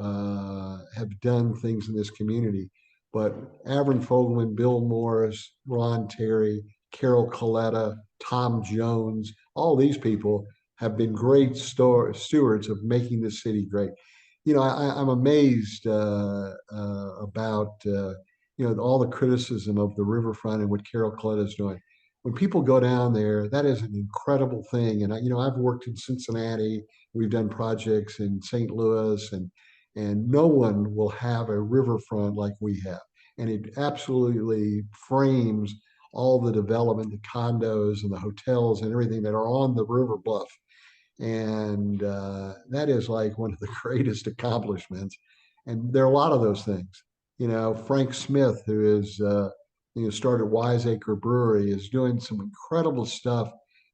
have done things in this community, but Avron Fogelman, Bill Morris, Ron Terry, Carol Coletta, Tom Jones, all these people have been great stewards of making this city great. I'm amazed about all the criticism of the riverfront and what Carol Coletta is doing. When people go down there, that is an incredible thing. And I've worked in Cincinnati. We've done projects in St. Louis, and no one will have a riverfront like we have. And it absolutely frames all the development, the condos and the hotels and everything that are on the river bluff. And that is like one of the greatest accomplishments. And there are a lot of those things. Frank Smith, who is started Wiseacre Brewery, is doing some incredible stuff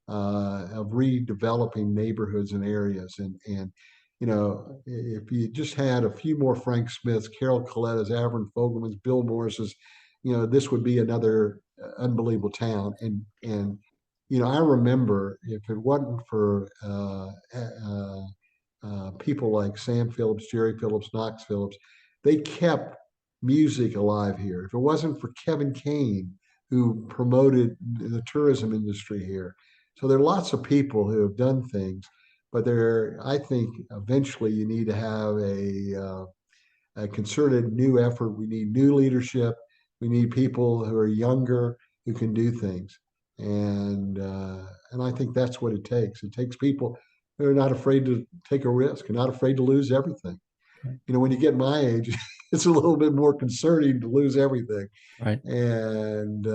of redeveloping neighborhoods and areas. And if you just had a few more Frank Smiths, Carol Colettas, Avron Fogelmans, Bill Morris's, this would be another unbelievable town. And I remember if it wasn't for people like Sam Phillips, Jerry Phillips, Knox Phillips, they kept music alive here. If it wasn't for Kevin Kane, who promoted the tourism industry here. So there are lots of people who have done things, but I think eventually you need to have a concerted new effort. We need new leadership. We need people who are younger who can do things, and I think that's what it takes. It takes people who are not afraid to take a risk and not afraid to lose everything. Right. When you get my age, it's a little bit more concerning to lose everything. Right. And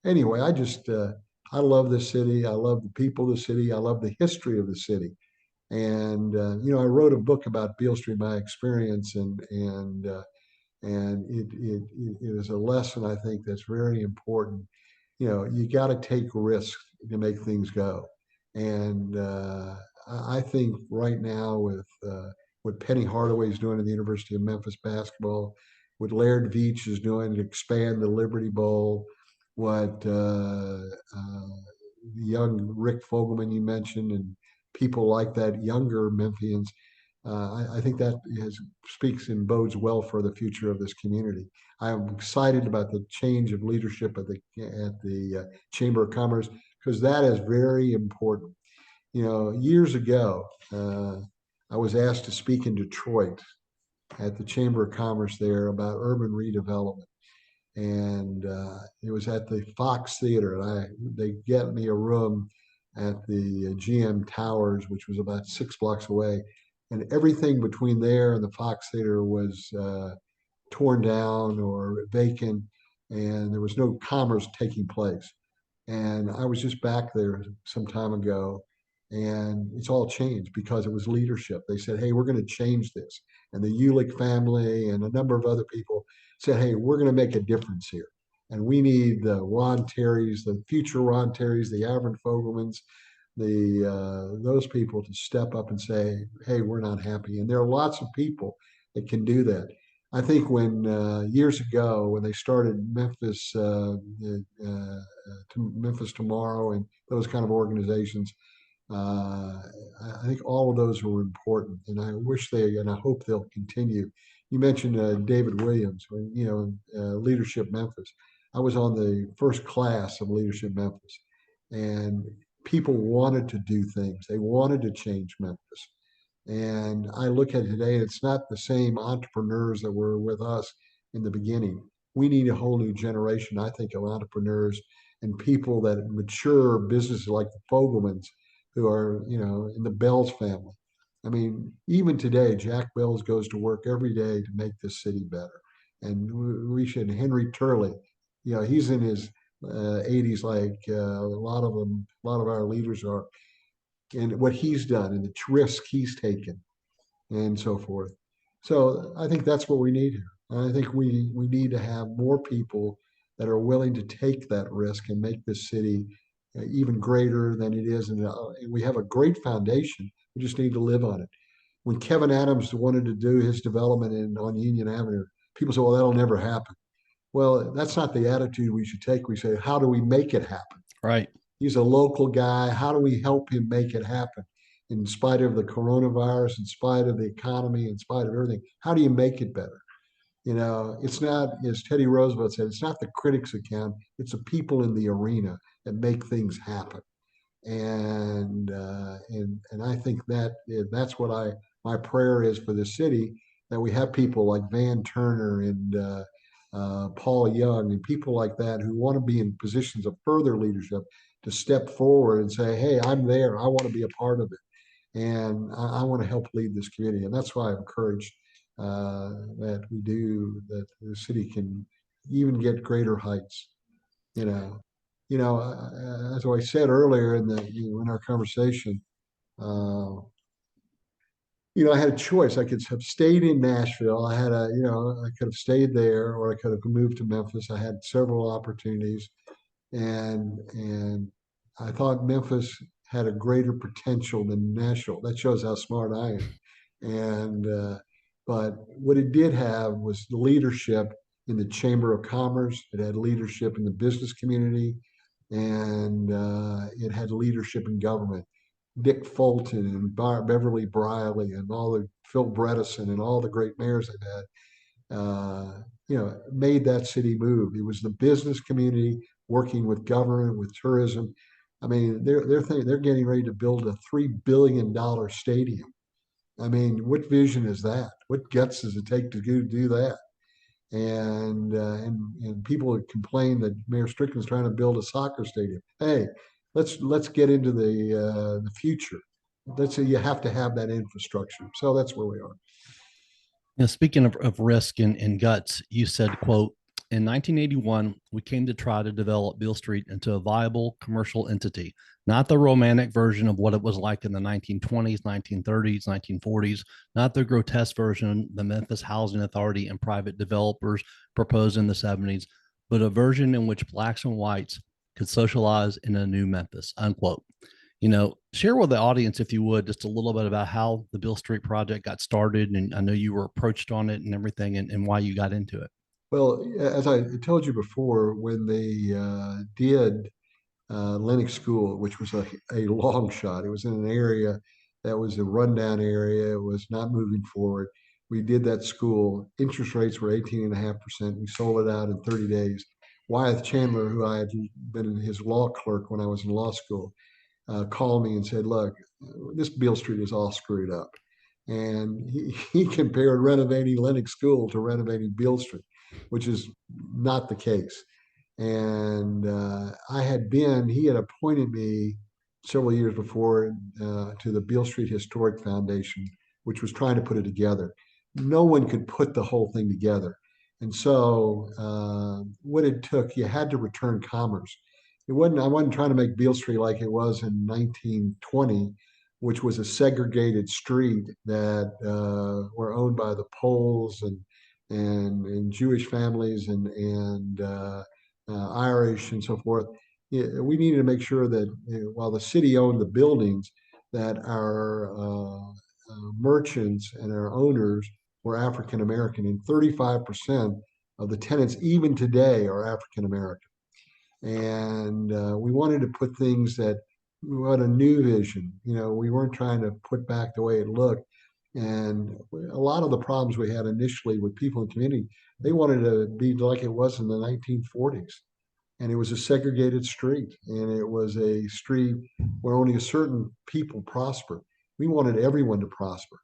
anyway, I love this city. I love the people of the city. I love the history of the city. And I wrote a book about Beale Street, my experience, and it is a lesson I think that's very important. You got to take risks to make things go. And I think right now with what Penny Hardaway is doing at the University of Memphis basketball, what Laird Veatch is doing to expand the Liberty Bowl, what young Rick Fogelman you mentioned, and people like that, younger Memphians, I think that speaks and bodes well for the future of this community. I am excited about the change of leadership at the Chamber of Commerce, because that is very important. Years ago, I was asked to speak in Detroit at the Chamber of Commerce there about urban redevelopment, and it was at the Fox Theater, and they get me a room at the GM Towers, which was about 6 blocks away, and everything between there and the Fox Theater was torn down or vacant, and there was no commerce taking place. And I was just back there some time ago, And it's all changed because it was leadership. They said, hey, we're going to change this. And the Ulick family and a number of other people said, hey, we're going to make a difference here. And we need the Ron Terrys, the future Ron Terrys, the Avron Fogelmans, those people to step up and say, hey, we're not happy. And there are lots of people that can do that. I think when years ago, when they started Memphis Tomorrow and those kind of organizations, I think all of those were important, and I wish they, and I hope they'll continue. You mentioned David Williams, Leadership Memphis. I was on the first class of Leadership Memphis, and people wanted to do things. They wanted to change Memphis. And I look at it today, and it's not the same entrepreneurs that were with us in the beginning. We need a whole new generation, I think, of entrepreneurs and people that mature businesses like the Fogelmans, who are, in the Bells family. I mean, even today, Jack Bells goes to work every day to make this city better. And we should, Henry Turley, he's in his 80s, like a lot of our leaders are, and what he's done and the risk he's taken and so forth. So I think that's what we need here. And I think we need to have more people that are willing to take that risk and make this city even greater than it is. And we have a great foundation. We just need to live on it. When Kevin Adams wanted to do his development on Union Avenue, people say, well, that'll never happen. Well, that's not the attitude we should take. We say, how do we make it happen? Right. He's a local guy. How do we help him make it happen? In spite of the coronavirus, in spite of the economy, in spite of everything, how do you make it better? It's not, as Teddy Roosevelt said, it's not the critics account, it's the people in the arena that make things happen. And I think that's what my prayer is for the city, that we have people like Van Turner and Paul Young and people like that who want to be in positions of further leadership to step forward and say, hey, I'm there. I want to be a part of it. And I want to help lead this community. And that's why I encourage that the city can even get greater heights, you know. As I said earlier in our conversation, uh, I had a choice. I could have stayed in Nashville. I could have stayed there, or I could have moved to Memphis. I had several opportunities, and I thought Memphis had a greater potential than Nashville. That shows how smart I am. But what it did have was the leadership in the Chamber of Commerce. It had leadership in the business community, and it had leadership in government. Dick Fulton and Beverly Briley and all the Phil Bredesen and all the great mayors they've had, made that city move. It was the business community working with government, with tourism. I mean, they're getting ready to build a $3 billion stadium. I mean, what vision is that? What guts does it take to do that? And people complain that Mayor Strickland's trying to build a soccer stadium. Hey, let's get into the future. Let's say you have to have that infrastructure. So that's where we are. Speaking of risk and guts, you said, quote, in 1981, we came to try to develop Beale Street into a viable commercial entity, not the romantic version of what it was like in the 1920s, 1930s, 1940s, not the grotesque version the Memphis Housing Authority and private developers proposed in the 70s, but a version in which blacks and whites could socialize in a new Memphis, unquote. Share with the audience, if you would, just a little bit about how the Beale Street project got started. And I know you were approached on it and everything, and why you got into it. Well, as I told you before, when they did Lenox School, which was a long shot, it was in an area that was a rundown area. It was not moving forward. We did that school. Interest rates were 18.5%. We sold it out in 30 days. Wyeth Chandler, who I had been his law clerk when I was in law school, called me and said, look, this Beale Street is all screwed up. And he compared renovating Lenox School to renovating Beale Street, which is not the case. And he had appointed me several years before to the Beale Street Historic Foundation, which was trying to put it together. No one could put the whole thing together. And so what it took, you had to return commerce. it wasn't, I wasn't trying to make Beale Street like it was in 1920, which was a segregated street that were owned by the Poles and Jewish families and Irish and so forth. Yeah, we needed to make sure that while the city owned the buildings, that our merchants and our owners were African American, and 35% of the tenants, even today, are African American. And we wanted to put things that we had a new vision. We weren't trying to put back the way it looked. And a lot of the problems we had initially with people in the community, they wanted to be like it was in the 1940s. And it was a segregated street, and it was a street where only a certain people prospered. We wanted everyone to prosper.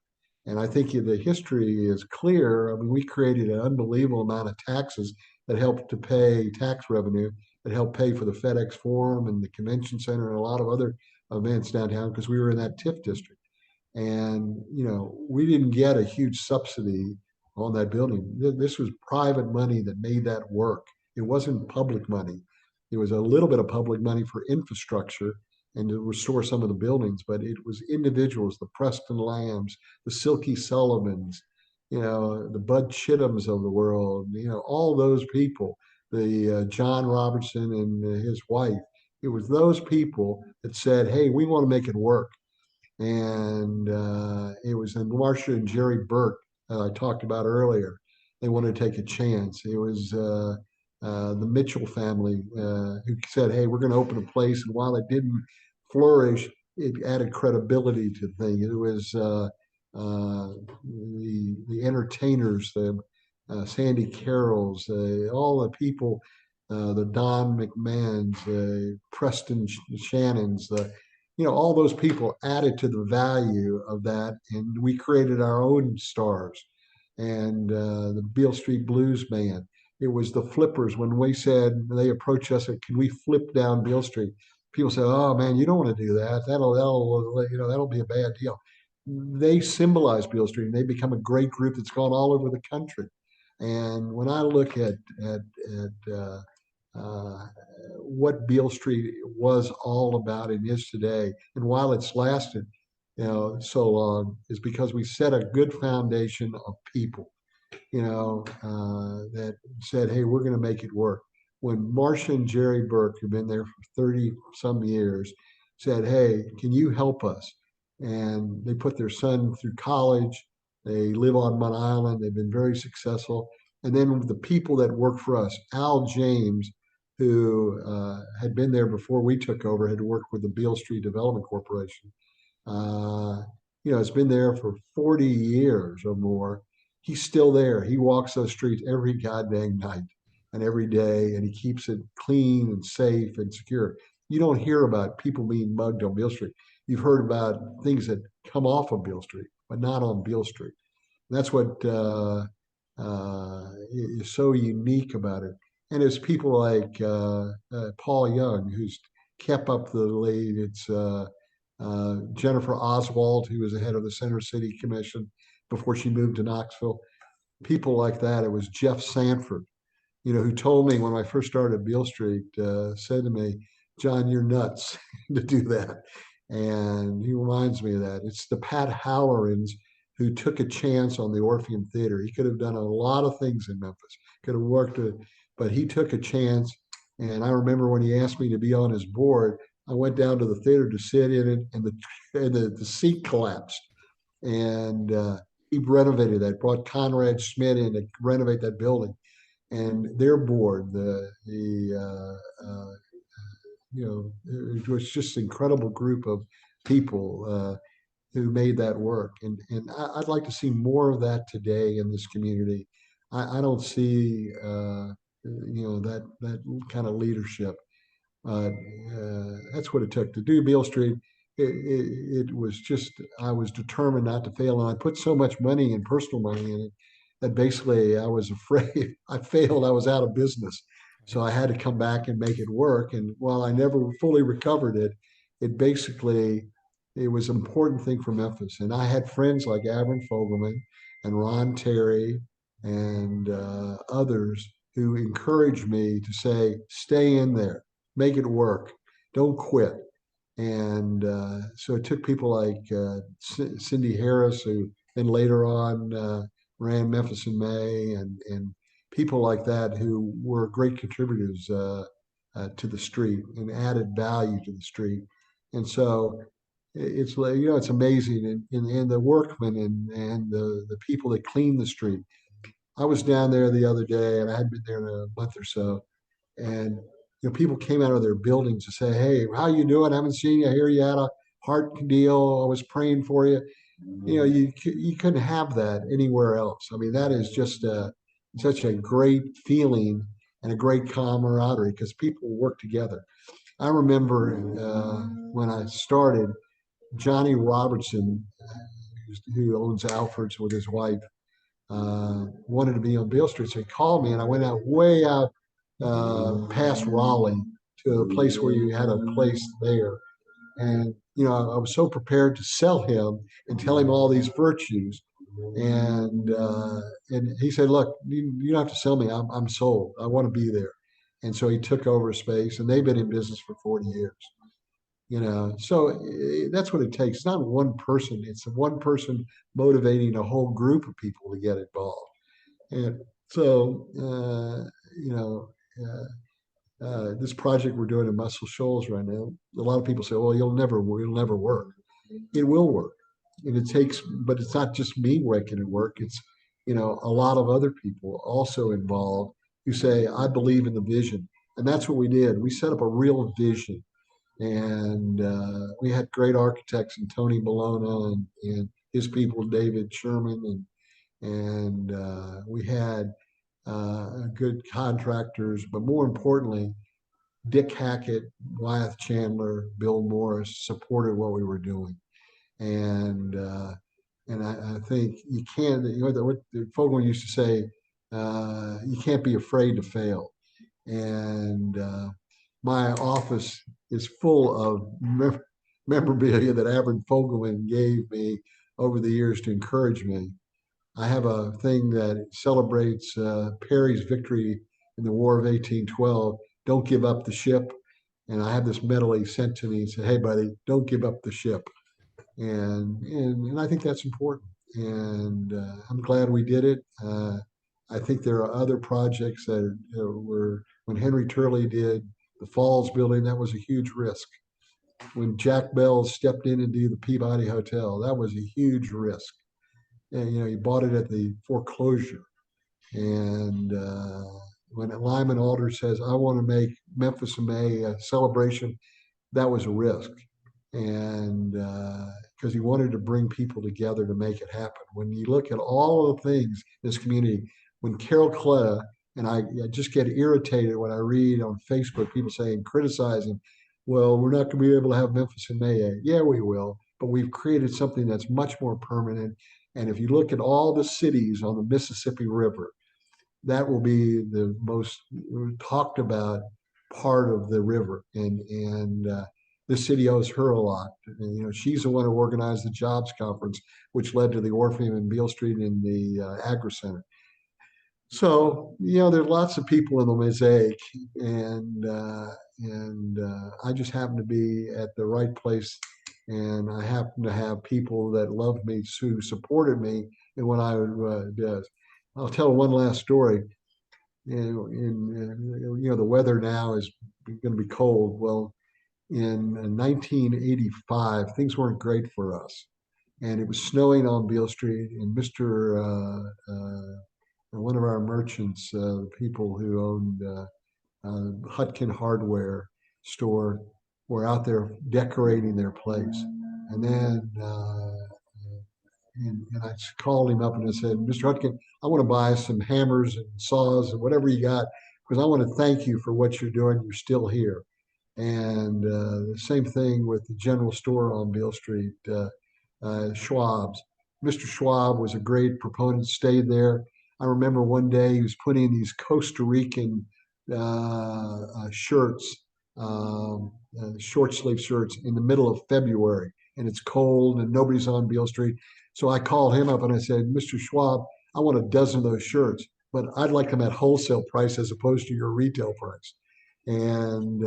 And I think the history is clear. I mean, we created an unbelievable amount of taxes that helped to pay tax revenue, that helped pay for the FedEx Forum and the Convention Center and a lot of other events downtown because we were in that TIF district. And, we didn't get a huge subsidy on that building. This was private money that made that work. It wasn't public money. It was a little bit of public money for infrastructure and to restore some of the buildings, but it was individuals, the Preston Lambs, the Silky Sullivans, the Bud Chittams of the world, all those people, the John Robertson and his wife. It was those people that said, hey, we want to make it work. And it was in Marcia and Jerry Burke I talked about earlier. They wanted to take a chance. It was the Mitchell family who said, hey, we're going to open a place. And while it didn't flourish, it added credibility to the thing. It was the entertainers, the Sandy Carrolls, all the people, the Don McMahons, Preston Shannons, all those people added to the value of that, and we created our own stars. And the Beale Street Blues Band. It was the flippers when we said they approached us and can we flip down Beale Street? People said, "Oh man, you don't want to do that. That'll be a bad deal." They symbolize Beale Street, and they become a great group that's gone all over the country. And when I look at what Beale Street was all about and is today, and while it's lasted, so long, is because we set a good foundation of people, that said, hey, we're going to make it work. When Marcia and Jerry Burke, who've been there for 30 some years, said, hey, can you help us? And they put their son through college. They live on Mount Island. They've been very successful. And then the people that work for us, Al James, who had been there before we took over, had worked with the Beale Street Development Corporation. It's been there for 40 years or more. He's still there. He walks those streets every goddamn night and every day, and he keeps it clean and safe and secure. You don't hear about people being mugged on Beale Street. You've heard about things that come off of Beale Street, but not on Beale Street. And that's what is so unique about it. And it's people like Paul Young, who's kept up the lead. It's Jennifer Oswald, who was the head of the Center City Commission before she moved to Knoxville. People like that. It was Jeff Sanford, who told me when I first started at Beale Street, said to me, John, you're nuts to do that. And he reminds me of that. It's the Pat Hallorans who took a chance on the Orpheum Theater. He could have done a lot of things in Memphis, could have worked it, but he took a chance. And I remember when he asked me to be on his board, I went down to the theater to sit in it, and the seat collapsed. And he renovated that, brought Conrad Schmidt in to renovate that building. And their board, it was just an incredible group of people who made that work. And I'd like to see more of that today in this community. I don't see that kind of leadership. That's what it took to do Beale Street. It was just, I was determined not to fail. And I put so much money and personal money in it that basically I was afraid I failed, I was out of business. So I had to come back and make it work. And while I never fully recovered it, it was an important thing for Memphis. And I had friends like Avron Fogelman and Ron Terry and others who encouraged me to say, stay in there. make it work, don't quit. And so it took people like Cindy Harris, who then later on ran Memphis in May, and people like that who were great contributors to the street and added value to the street. And so it's like, it's amazing. And the workmen and the people that clean the street. I was down there the other day, and I hadn't been there in a month or so, and people came out of their buildings to say, "Hey, how you doing? I haven't seen you. I hear you had a heart deal. I was praying for you." You couldn't have that anywhere else. I mean, that is just such a great feeling and a great camaraderie because people work together. I remember when I started, Johnny Robertson, who owns Alfred's with his wife, wanted to be on Beale Street. So he called me, and I went out way out past Raleigh to a place where you had a place there. And, I was so prepared to sell him and tell him all these virtues. And he said, "Look, you don't have to sell me. I'm sold. I want to be there." And so he took over space, and they've been in business for 40 years. So that's what it takes. It's not one person. It's one person motivating a whole group of people to get involved. And so, this project we're doing in Muscle Shoals right now, a lot of people say, "Well, it'll never work." It will work, and it takes, but it's not just me making it work. It's a lot of other people also involved who say, "I believe in the vision," and that's what we did. We set up a real vision, and we had great architects and Tony Bologna and his people, David Sherman, and we had good contractors, but more importantly, Dick Hackett, Wyeth Chandler, Bill Morris supported what we were doing, and I think you can't. What Fogelman used to say, you can't be afraid to fail, and my office is full of memorabilia that Avron Fogelman gave me over the years to encourage me. I have a thing that celebrates Perry's victory in the War of 1812. Don't give up the ship. And I have this medal he sent to me and said, "Hey, buddy, don't give up the ship." And I think that's important. And I'm glad we did it. I think there are other projects that were, when Henry Turley did the Falls building, that was a huge risk. When Jack Bell stepped in and did the Peabody Hotel, that was a huge risk. And he bought it at the foreclosure. And when Lyman Alder says, "I want to make Memphis in May a celebration," that was a risk. And because he wanted to bring people together to make it happen. When you look at all of the things in this community, when Carol Cletta, and I just get irritated when I read on Facebook people saying, criticizing, "Well, we're not going to be able to have Memphis in May." Yeah, we will, but we've created something that's much more permanent. And if you look at all the cities on the Mississippi River, that will be the most talked about part of the river. And this city owes her a lot. And, she's the one who organized the jobs conference, which led to the Orpheum and Beale Street and the Agri Center. So, there's lots of people in the mosaic, and I just happen to be at the right place, and I happen to have people that loved me, who supported me in what I did. I'll tell one last story. The weather now is going to be cold. Well, in 1985, things weren't great for us, and it was snowing on Beale Street, and one of our merchants, the people who owned Hutkin Hardware store, were out there decorating their place. And then and I called him up and I said, "Mr. Hutkin, I want to buy some hammers and saws and whatever you got, because I want to thank you for what you're doing. You're still here." And the same thing with the general store on Beale Street, Schwab's. Mr. Schwab was a great proponent, stayed there. I remember one day he was putting these Costa Rican shirts, short sleeve shirts, in the middle of February, and it's cold and nobody's on Beale Street. So I called him up and I said, "Mr. Schwab, I want a dozen of those shirts, but I'd like them at wholesale price as opposed to your retail price." And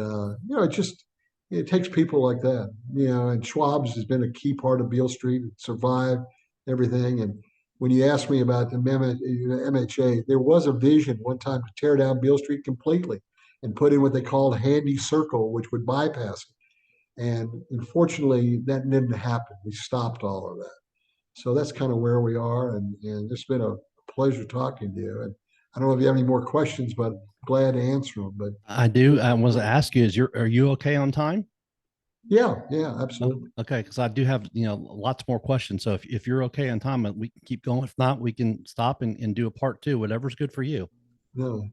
it takes people like that, and Schwab's has been a key part of Beale Street. It survived everything. And when you ask me about the MHA, there was a vision one time to tear down Beale Street completely and put in what they called Handy Circle, which would bypass it. And unfortunately, that didn't happen. We stopped all of that. So that's kind of where we are. And it's been a pleasure talking to you. And I don't know if you have any more questions, but glad to answer them. But I do. I was to ask you, are you okay on time? yeah, yeah, absolutely. Okay, because I do have lots more questions. So if you're okay on time, we can keep going. If not, we can stop and do a part two. Whatever's good for you. No,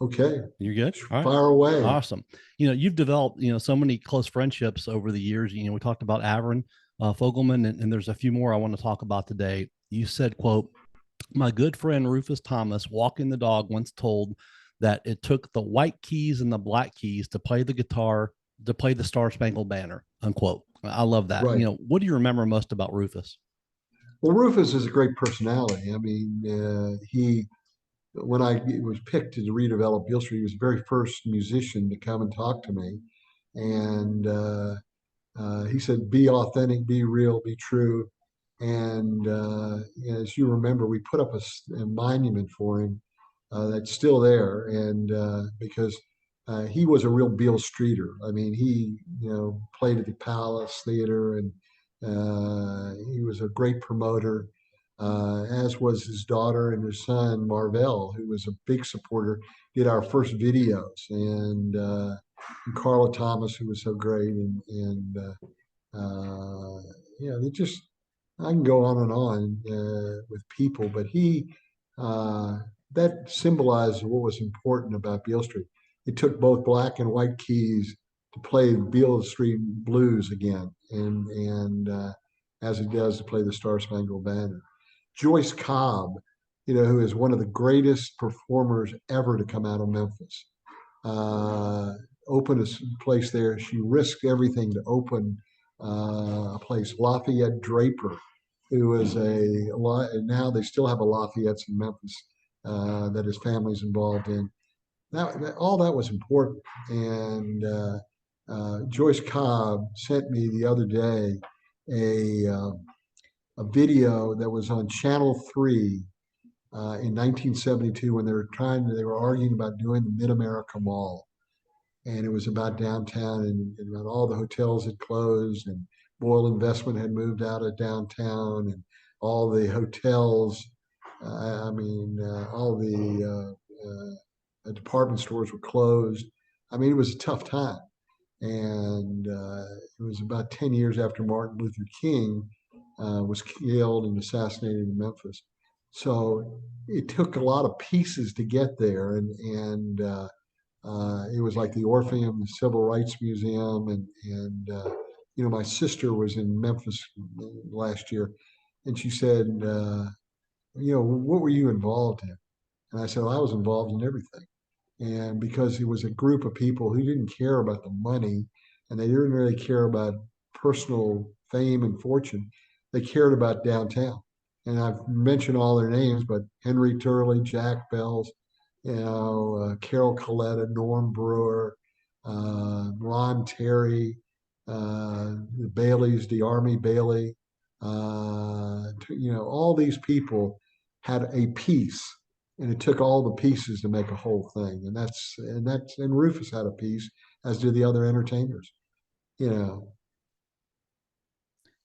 okay. You're good. All right. Fire away. Awesome. You've developed so many close friendships over the years. We talked about Avron, Fogelman, and there's a few more I want to talk about today. You said, "quote My good friend Rufus Thomas, walking the dog, once told that it took the white keys and the black keys to play the guitar to play the Star Spangled Banner." Unquote. I love that. Right. What do you remember most about Rufus? Well, Rufus is a great personality. I mean, when I was picked to redevelop Beale Street, he was the very first musician to come and talk to me. And he said, be authentic, be real, be true. And as you remember, we put up a monument for him that's still there. And because he was a real Beale Streeter. I mean, he, played at the Palace Theater, and he was a great promoter, as was his daughter and his son, Marvell, who was a big supporter, did our first videos. And Carla Thomas, who was so great. They just, I can go on and on with people, but uh, that symbolized what was important about Beale Street. It took both black and white keys to play Beale Street blues again, and as it does to play the Star Spangled Banner. Joyce Cobb, who is one of the greatest performers ever to come out of Memphis, uh, opened a place there. She risked everything to open a place, Lafayette Draper, who was and now they still have a Lafayette's in Memphis that his family's involved in. All that was important. And Joyce Cobb sent me the other day a, uh, a video that was on Channel 3 in 1972 when they were arguing about doing the Mid America Mall, and it was about downtown, and about all the hotels had closed, and Boyle Investment had moved out of downtown, and all the hotels, all the department stores were closed. I mean, it was a tough time. And it was about 10 years after Martin Luther King was killed and assassinated in Memphis. So it took a lot of pieces to get there. And it was like the Orpheum, the Civil Rights Museum, and my sister was in Memphis last year, and she said, what were you involved in? And I said, well, I was involved in everything. And because it was a group of people who didn't care about the money, and they didn't really care about personal fame and fortune, they cared about downtown. And I've mentioned all their names, but Henry Turley, Jack Bells, Carol Coletta, Norm Brewer, Ron Terry, the Baileys, the Army Bailey, all these people had a piece, and it took all the pieces to make a whole thing. And Rufus had a piece, as did the other entertainers. You know,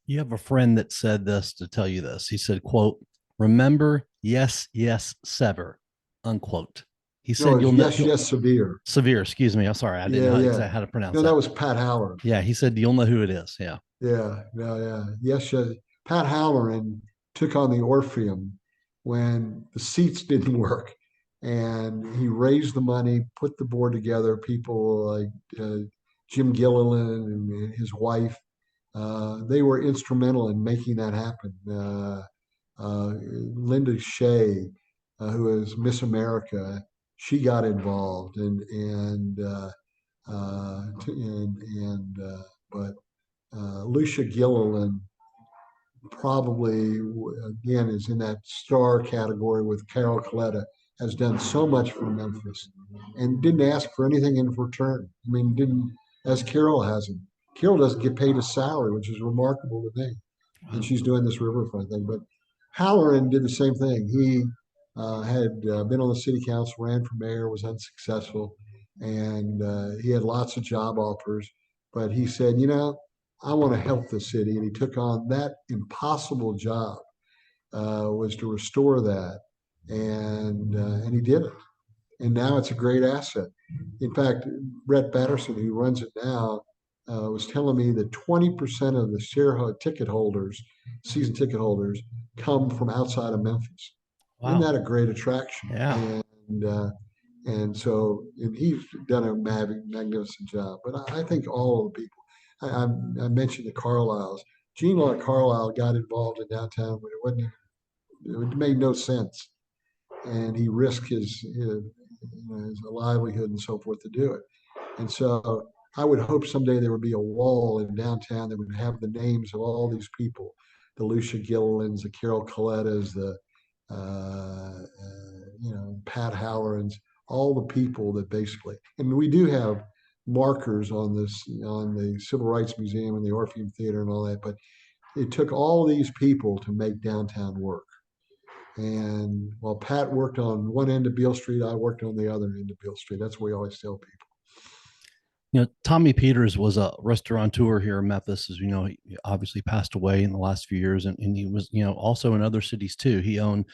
You have a friend that said this to tell you this. He said, "quote Remember, yes, yes, sever." Unquote. He no, said, it's "You'll know." yes, yes, severe. Severe. Excuse me. I'm sorry. I didn't Yeah, know yeah. exactly how to pronounce No, that that. was Pat Halloran. Yeah. He said, "You'll know who it is." Yeah. Yeah, no, yeah. Yes, yes. Pat Halloran took on the Orpheum when the seats didn't work. And he raised the money, put the board together. People like Jim Gilliland and his wife, they were instrumental in making that happen. Linda Shea, who is Miss America, she got involved, but Lucia Gilliland probably again is in that star category with Carol Coletta. has done so much for Memphis and didn't ask for anything in return. I mean, didn't, as Carol hasn't. Carol doesn't get paid a salary, which is remarkable to me. And Wow. she's doing this riverfront thing. But Halloran did the same thing. He had been on the city council, ran for mayor, was unsuccessful, and he had lots of job offers. But he said, you know, I want to help the city, and he took on that impossible job, was to restore that, and he did it. And now it's a great asset. In fact, Brett Batterson, who runs it now, was telling me that 20% of the ticket holders, season ticket holders, come from outside of Memphis. Isn't Wow. that a great attraction? Yeah. And he's done a magnificent job. But I think all of the people, I mentioned the Carlyles. Gene Locke Carlisle got involved in downtown when it made no sense, and he risked his livelihood and so forth to do it. And so I would hope someday there would be a wall in downtown that would have the names of all these people, the Lucia Gillilands, the Carol Colettas, the Pat Hallorans, all the people that basically, and we do have markers on the Civil Rights Museum and the Orpheum Theater and all that, but it took all these people to make downtown work. And while Pat worked on one end of Beale Street, I worked on the other end of Beale Street. That's what we always tell people. Tommy Peters was a restaurateur here in Memphis. As you know, he obviously passed away in the last few years, and he was, also in other cities too. He owned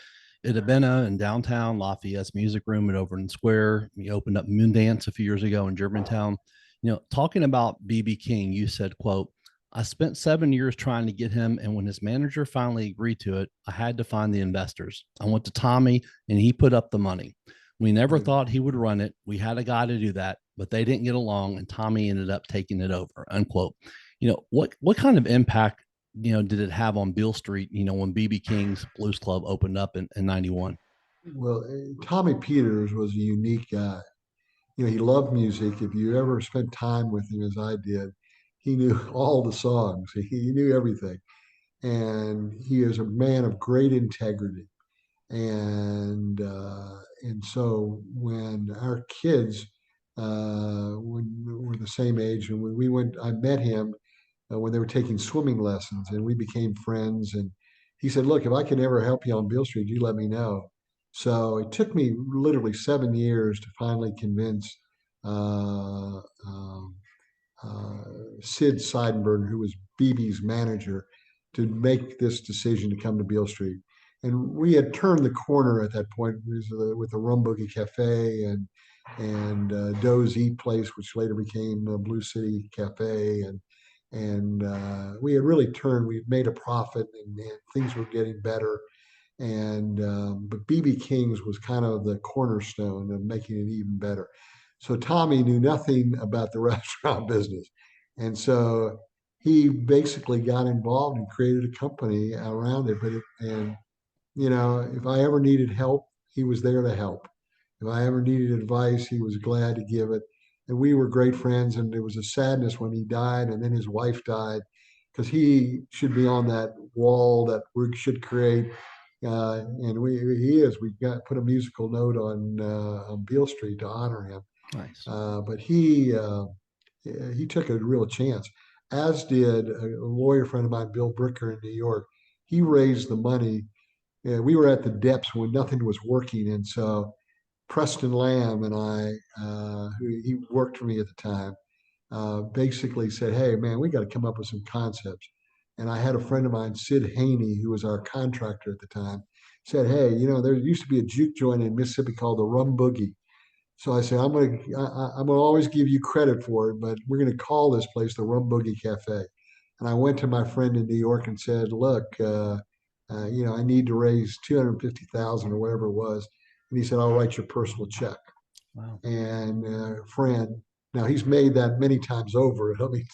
Itabena in downtown, Lafayette's Music Room at Overton Square. He opened up Moondance a few years ago in Germantown. Talking about BB King, you said, quote, I spent 7 years trying to get him, and when his manager finally agreed to it, I had to find the investors. I went to Tommy, and he put up the money. We never Right. thought he would run it. We had a guy to do that, but they didn't get along, and Tommy ended up taking it over. Unquote. What kind of impact did it have on Beale Street? When BB King's Blues Club opened up in '91. Well, Tommy Peters was a unique guy. He loved music. If you ever spent time with him, as I did, he knew all the songs. He knew everything, and he is a man of great integrity. And so when our kids when were the same age, and when we went, I met him when they were taking swimming lessons, and we became friends. And he said, "Look, if I can ever help you on Beale Street, you let me know." So it took me literally 7 years to finally convince uh, um, uh, Sid Seidenberg, who was BB's manager, to make this decision to come to Beale Street. And we had turned the corner at that point with the Rum Boogie Cafe and Doe's Eat Place, which later became Blue City Cafe, and we had really turned. We made a profit, and things were getting better. But BB King's was kind of the cornerstone of making it even better. So Tommy knew nothing about the restaurant business, and so he basically got involved and created a company around it. If I ever needed help, he was there to help. If I ever needed advice, he was glad to give it. And we were great friends. And there was a sadness when he died, and then his wife died, because he should be on that wall that we should create. And he is. We got put a musical note on Beale Street to honor him. Nice. But he took a real chance, as did a lawyer friend of mine, Bill Bricker in New York. He raised the money. We were at the depths when nothing was working, and so Preston Lamb and I, who he worked for me at the time, basically said, "Hey, man, we got to come up with some concepts." And I had a friend of mine, Sid Haney, who was our contractor at the time, said, "Hey, there used to be a juke joint in Mississippi called the Rum Boogie." So I said, I'm gonna always give you credit for it, but we're gonna call this place the Rum Boogie Cafe. And I went to my friend in New York and said, "Look, I need to raise 250,000 or whatever it was." And he said, "I'll write your personal check." Wow. And friend, now he's made that many times over. I mean,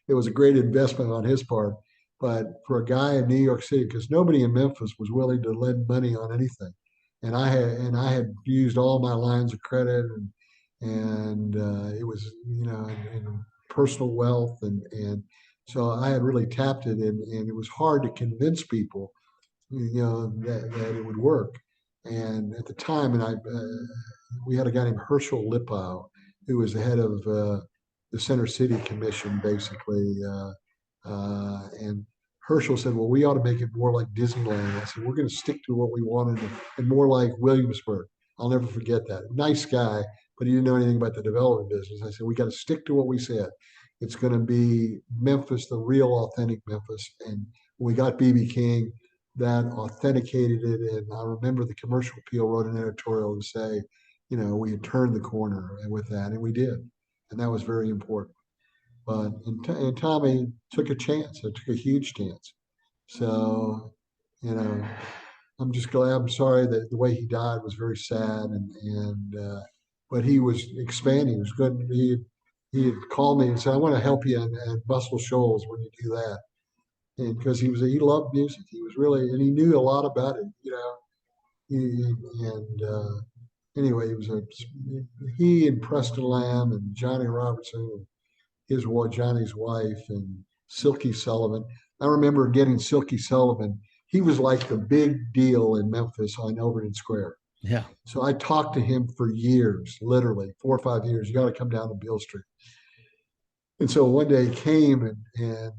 it was a great investment on his part. But for a guy in New York City, because nobody in Memphis was willing to lend money on anything, and I had used all my lines of credit, and it was and personal wealth, and so I had really tapped it, and it was hard to convince people that it would work. And at the time, we had a guy named Herschel Lippow, who was the head of the Center City Commission, basically. And Herschel said, "Well, we ought to make it more like Disneyland." I said, "We're going to stick to what we wanted and more like Williamsburg." I'll never forget that. Nice guy, but he didn't know anything about the development business. I said, "We got to stick to what we said. It's going to be Memphis, the real authentic Memphis." And when we got BB King, that authenticated it. And I remember the Commercial Appeal wrote an editorial to say, we had turned the corner with that, and we did. And that was very important. And Tommy took a chance. It took a huge chance. So, you know, I'm just glad. I'm sorry that the way he died was very sad, and but he was expanding. He was good. He had called me and said, "I want to help you in Muscle Shoals when you do that." And because he loved music, he was really, and he knew a lot about it. And anyway, he and Preston Lamb and Johnny Robertson and his wife, Johnny's wife, and Silky Sullivan. I remember getting Silky Sullivan. He was like the big deal in Memphis on Overton Square. Yeah. So I talked to him for years, literally 4 or 5 years. You got to come down to Beale Street. And so one day he came and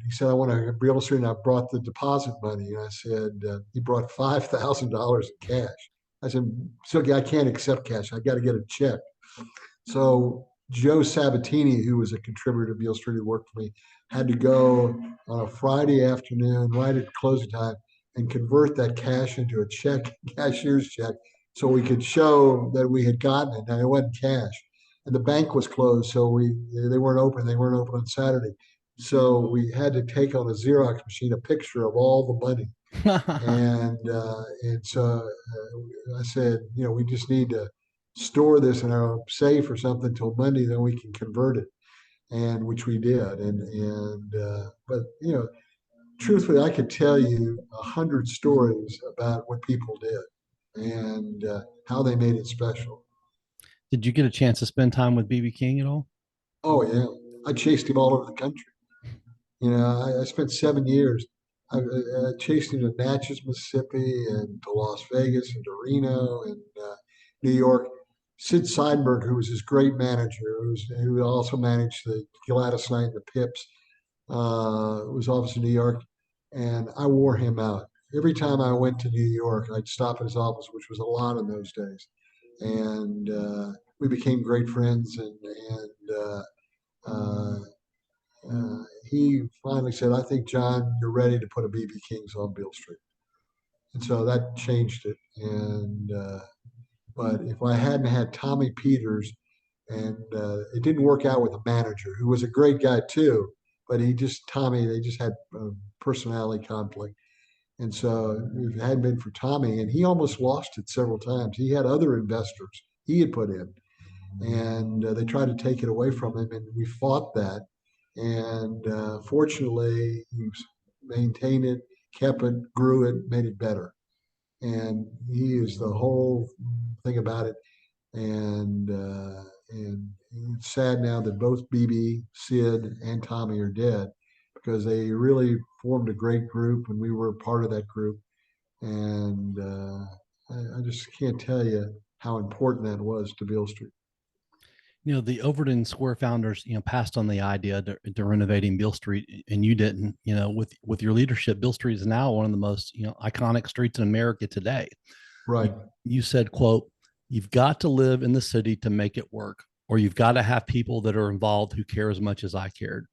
he said, "I want to Beale Street." And I brought the deposit money. And I said, he brought $5,000 in cash. I said, "Silky, I can't accept cash. I got to get a check." So Joe Sabatini, who was a contributor to Beale Street, who worked for me, had to go on a Friday afternoon, right at closing time, and convert that cash into a check, cashier's check, so we could show that we had gotten it. Now it wasn't cash, and the bank was closed, so they weren't open. They weren't open on Saturday, so we had to take on a Xerox machine a picture of all the money. And so I said, we just need to store this in our safe or something till Monday, then we can convert it, and which we did. But truthfully, I could tell you 100 stories about what people did and how they made it special. Did you get a chance to spend time with BB King at all? Oh yeah, I chased him all over the country. I spent 7 years. I chased him to Natchez, Mississippi, and to Las Vegas, and to Reno, and New York. Sid Seidenberg, who was his great manager, who also managed the Gladys Knight and the Pips, was office in New York, and I wore him out. Every time I went to New York, I'd stop at his office, which was a lot in those days, and we became great friends. Uh, he finally said, "I think, John, you're ready to put a BB King's on Beale Street." And so that changed it. But if I hadn't had Tommy Peters, and it didn't work out with the manager, who was a great guy too, but they just had a personality conflict. And so if it hadn't been for Tommy, and he almost lost it several times. He had other investors he had put in, and they tried to take it away from him, and we fought that. And fortunately, he maintained it, kept it, grew it, made it better. And he is the whole thing about it. And it's sad now that both BB, Sid, and Tommy are dead, because they really formed a great group, and we were part of that group. And I just can't tell you how important that was to Beale Street. The Overton Square founders, passed on the idea to renovating Beale Street, and you didn't. With your leadership, Beale Street is now one of the most iconic streets in America today. Right. You said, "quote, you've got to live in the city to make it work, or you've got to have people that are involved who care as much as I cared.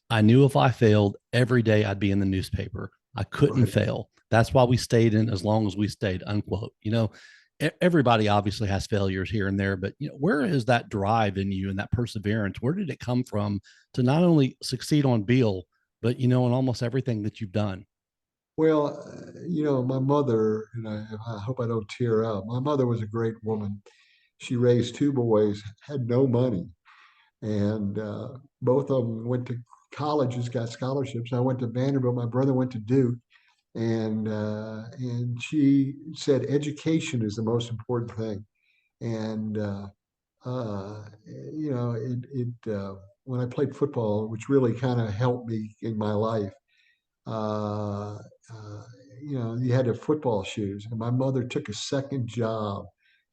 I knew if I failed every day, I'd be in the newspaper. I couldn't Right. fail. That's why we stayed in as long as we stayed," unquote. Everybody obviously has failures here and there, but where is that drive in you and that perseverance? Where did it come from to not only succeed on Beale, but in almost everything that you've done? Well, my mother, and I hope I don't tear up. My mother was a great woman. She raised two boys, had no money, and both of them went to colleges, got scholarships. I went to Vanderbilt. My brother went to Duke, and she said education is the most important thing. And when I played football, which really kind of helped me in my life, uh, uh, you had to have football shoes, and my mother took a second job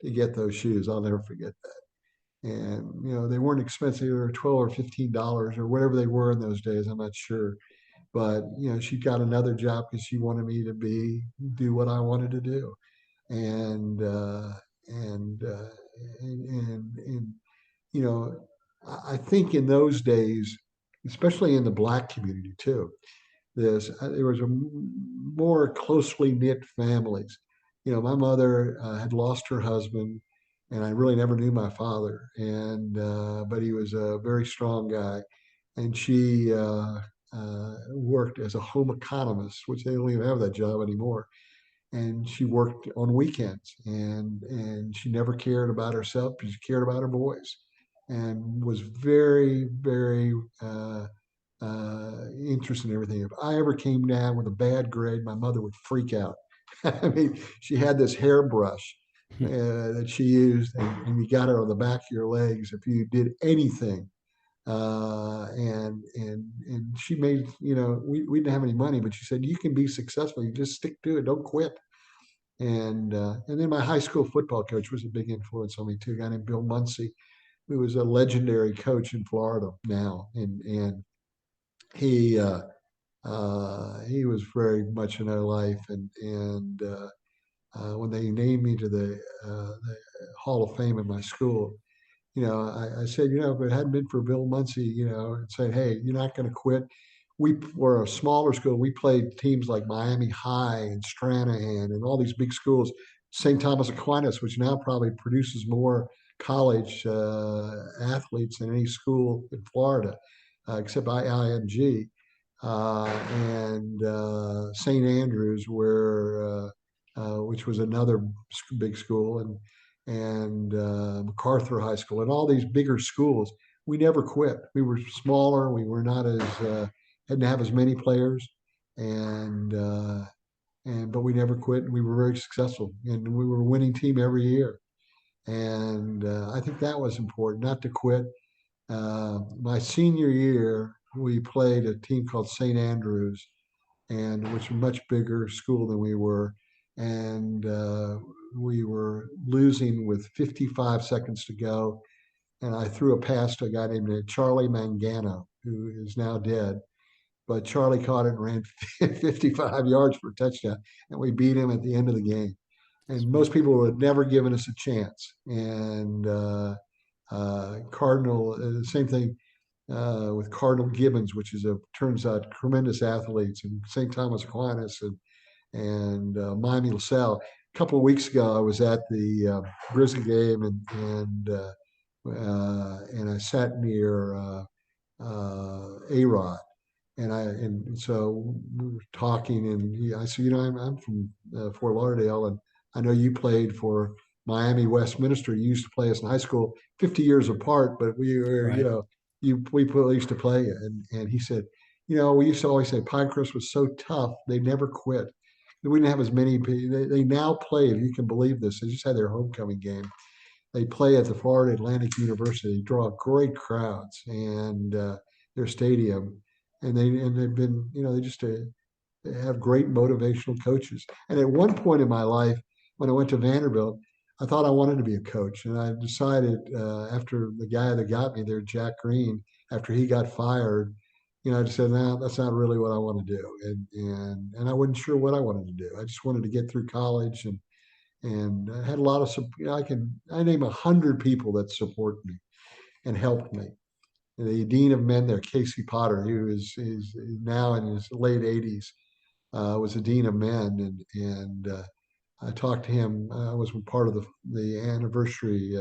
to get those shoes. I'll never forget that. And they weren't expensive; they were $12 or $15 or whatever they were in those days. I'm not sure, but she got another job because she wanted me to do what I wanted to do, and and uh, and you know, I think in those days, especially in the Black community too, there was a more closely knit families. My mother had lost her husband, and I really never knew my father, and but he was a very strong guy, and she worked as a home economist, which they don't even have that job anymore. And she worked on weekends, and she never cared about herself, but she cared about her boys, and was very, very interested in everything. If I ever came down with a bad grade, my mother would freak out. I mean, she had this hairbrush that she used, and you got it on the back of your legs if you did anything. And she made, we didn't have any money, but she said, you can be successful. You just stick to it. Don't quit. And then my high school football coach was a big influence on me too. A guy named Bill Muncie, who was a legendary coach in Florida now, and he he was very much in our life. And when they named me to the Hall of Fame in my school, I said, if it hadn't been for Bill Muncie, and saying, hey, you're not going to quit. We were a smaller school. We played teams like Miami High and Stranahan and all these big schools. St. Thomas Aquinas, which now probably produces more college athletes than any school in Florida, except IIMG, and St. Andrews, which was another big school, and MacArthur High School, and all these bigger schools. We never quit. We were smaller. We were not as hadn't have as many players, and but we never quit, and we were very successful, and we were a winning team every year. And I think that was important, not to quit. My senior year, we played a team called St. Andrews, and which was a much bigger school than we were, and we were losing with 55 seconds to go, and I threw a pass to a guy named Charlie Mangano, who is now dead. But Charlie caught it and ran 55 yards for a touchdown, and we beat him at the end of the game. And most people would have never given us a chance. And Cardinal, same thing with Cardinal Gibbons, which turns out tremendous athletes, and St. Thomas Aquinas and Miami LaSalle. A couple of weeks ago, I was at the Grizzly game, and I sat near A-Rod, and so we were talking, and I said, I'm from Fort Lauderdale, and I know you played for Miami Westminster. You used to play us in high school, 50 years apart, but we were, Right. we used to play you. And he said, we used to always say Pinecrest was so tough, they never quit. We didn't have as many people. They now play, if you can believe this, they just had their homecoming game. They play at the Florida Atlantic University, draw great crowds, and their stadium. And they've been, they just they have great motivational coaches. And at one point in my life, when I went to Vanderbilt, I thought I wanted to be a coach, and I decided after the guy that got me there, Jack Green, after he got fired, I just said, no, that's not really what I want to do, and I wasn't sure what I wanted to do. I just wanted to get through college, and I had a lot of I name 100 people that support me and helped me. The dean of men there, Casey Potter, who is now in his late 80s, was the dean of men, and I talked to him. I was part of the anniversary,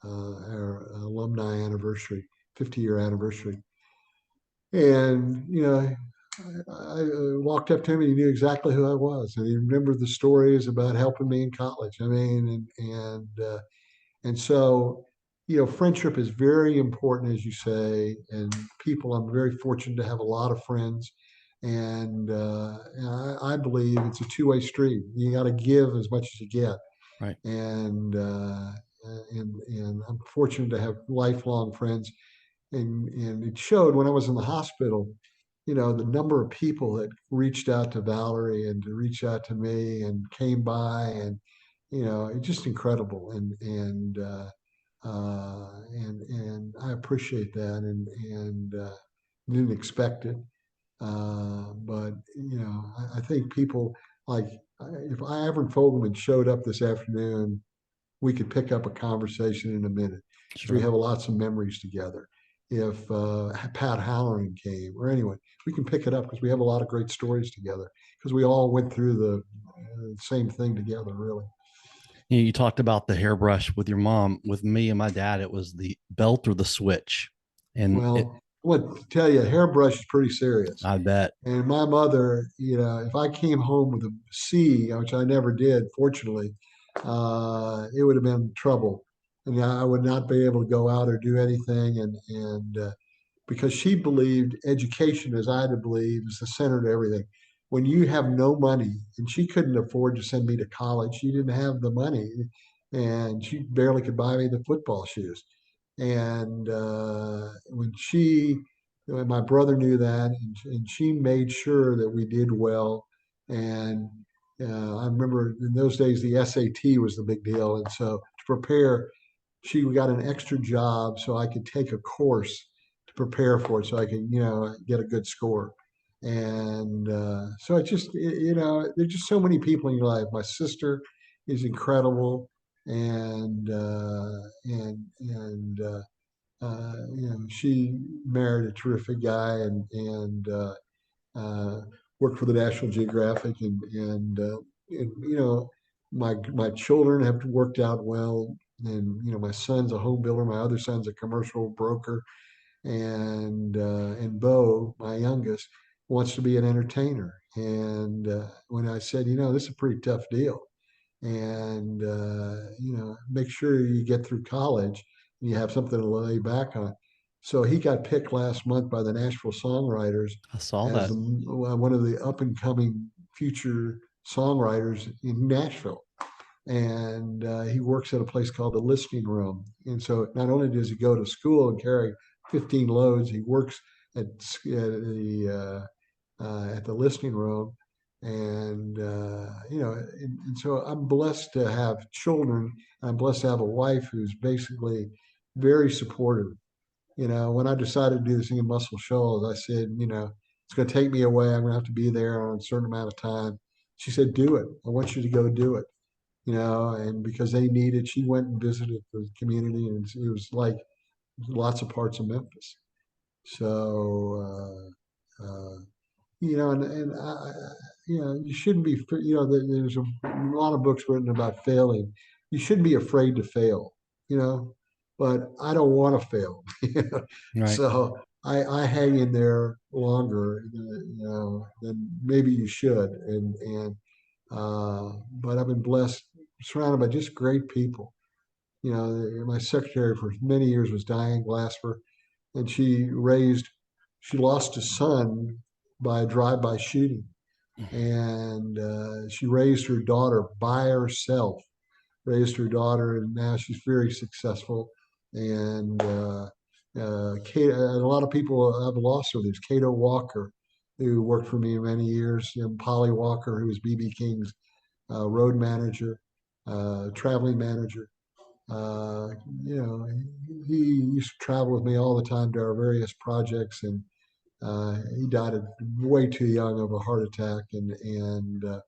our alumni anniversary, 50-year anniversary, and I walked up to him, and he knew exactly who I was, and he remembered the stories about helping me in college. I mean, and so, friendship is very important, as you say, and people. I'm very fortunate to have a lot of friends, and I believe it's a two-way street. You got to give as much as you get, Right. and I'm fortunate to have lifelong friends, and it showed when I was in the hospital. the number of people that reached out to Valerie and to reach out to me and came by, and it's just incredible. And I appreciate that, and didn't expect it. But I think people like if Avron Fogelman showed up this afternoon, we could pick up a conversation in a minute because we Sure. have lots of memories together. If Pat Halloran came or anyone, we can pick it up because we have a lot of great stories together because we all went through the same thing together, really. You talked about the hairbrush with your mom. With me and my dad, it was the belt or the switch. And Well, I want to tell you, hairbrush is pretty serious. I bet. And my mother, if I came home with a C, which I never did, fortunately, it would have been trouble. And I would not be able to go out or do anything. And because she believed education, as I did believe, is the center to everything. When you have no money, and she couldn't afford to send me to college, she didn't have the money, and she barely could buy me the football shoes. And when my brother knew that, and she made sure that we did well. And I remember in those days the SAT was the big deal, and so to prepare, she got an extra job so I could take a course to prepare for it, so I could get a good score. And so it just there's just so many people in your life. My sister is incredible, and she married a terrific guy, and uh, worked for the National Geographic, and my children have worked out well, and my son's a home builder, my other son's a commercial broker, and Bo, my youngest, wants to be an entertainer. And when I said, this is a pretty tough deal, and make sure you get through college and you have something to lay back on. So he got picked last month by the Nashville Songwriters I saw as that. one of the up and coming future songwriters in Nashville. And he works at a place called the Listening Room. And so not only does he go to school and carry 15 loads, he works at the Listening Room. And so I'm blessed to have children. I'm blessed to have a wife who's basically very supportive. When I decided to do this thing in Muscle Shoals, I said, it's going to take me away. I'm going to have to be there on a certain amount of time. She said, do it. I want you to go do it. And because they needed, she went and visited the community, and it was like lots of parts of Memphis. So, and you shouldn't be, there's a lot of books written about failing. You shouldn't be afraid to fail, but I don't want to fail. Right. So I hang in there longer, than maybe you should. But I've been blessed, surrounded by just great people. My secretary for many years was Diane Glasper, and she lost a son by a drive-by shooting, and she raised her daughter by herself, raised her daughter, and now she's very successful. And Kate, a lot of people I've lost over. There's Cato Walker, who worked for me many years, and Polly Walker, who was BB King's road manager, traveling manager. Uh, you know, he used to travel with me all the time to our various projects, and he died way too young of a heart attack. And a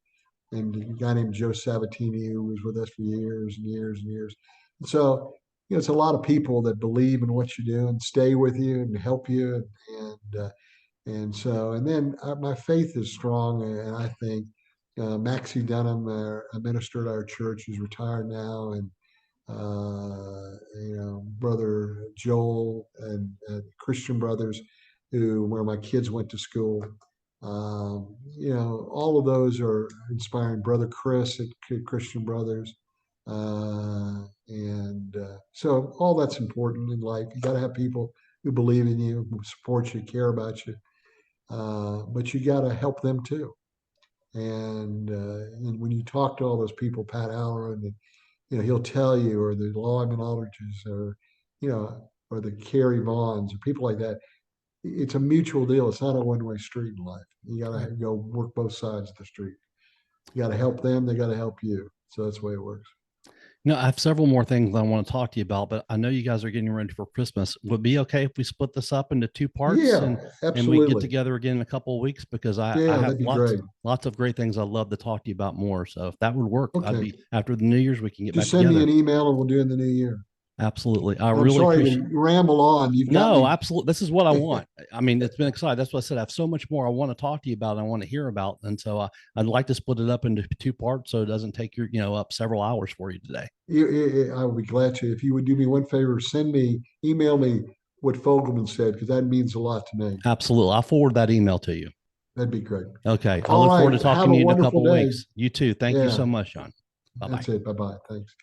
guy named Joe Sabatini, who was with us for years and years and years. And so, it's a lot of people that believe in what you do and stay with you and help you, and then my faith is strong, and I think Maxie Dunham, a minister at our church, who's retired now, and brother Joel and Christian Brothers, where my kids went to school. All of those are inspiring. Brother Chris at Christian Brothers, so all that's important in life. You got to have people who believe in you, who support you, care about you, but you got to help them too. And when you talk to all those people, Pat Halloran, and he'll tell you, or the Lyman Aldridges, or or the Carrie Vaughns, or people like that. it's a mutual deal. It's not a one-way street in life. You got to go work both sides of the street. You got to help them. They got to help you. So that's the way it works. No, I have several more things I want to talk to you about, but I know you guys are getting ready for Christmas. Would it be okay if we split this up into two parts Yeah, and we get absolutely. together again in a couple of weeks because I Yeah, have that'd be great. lots of great things I'd love to talk to you about more. So if that would work, I'd Okay. be after the New Year's we can get back Just send me together. an email and we'll do it in the new year. Absolutely. I And I'm really sorry appreciate. to ramble on. You've got No, me. absolutely. This is what I want. I mean, it's been exciting. That's what I said. I have so much more I want to talk to you about. I want to hear about, and so I'd like to split it up into two parts so it doesn't take your up several hours for you today. I would be glad to. If you would do me one favor, email me what Fogelman said, because that means a lot to me. Absolutely. I'll forward that email to you. That'd be great. Okay. I All look forward to right. Have talking a to you in a wonderful couple of day. weeks. You too. Thank you Yeah, so much, John. Bye bye. that's it. Bye bye. Thanks.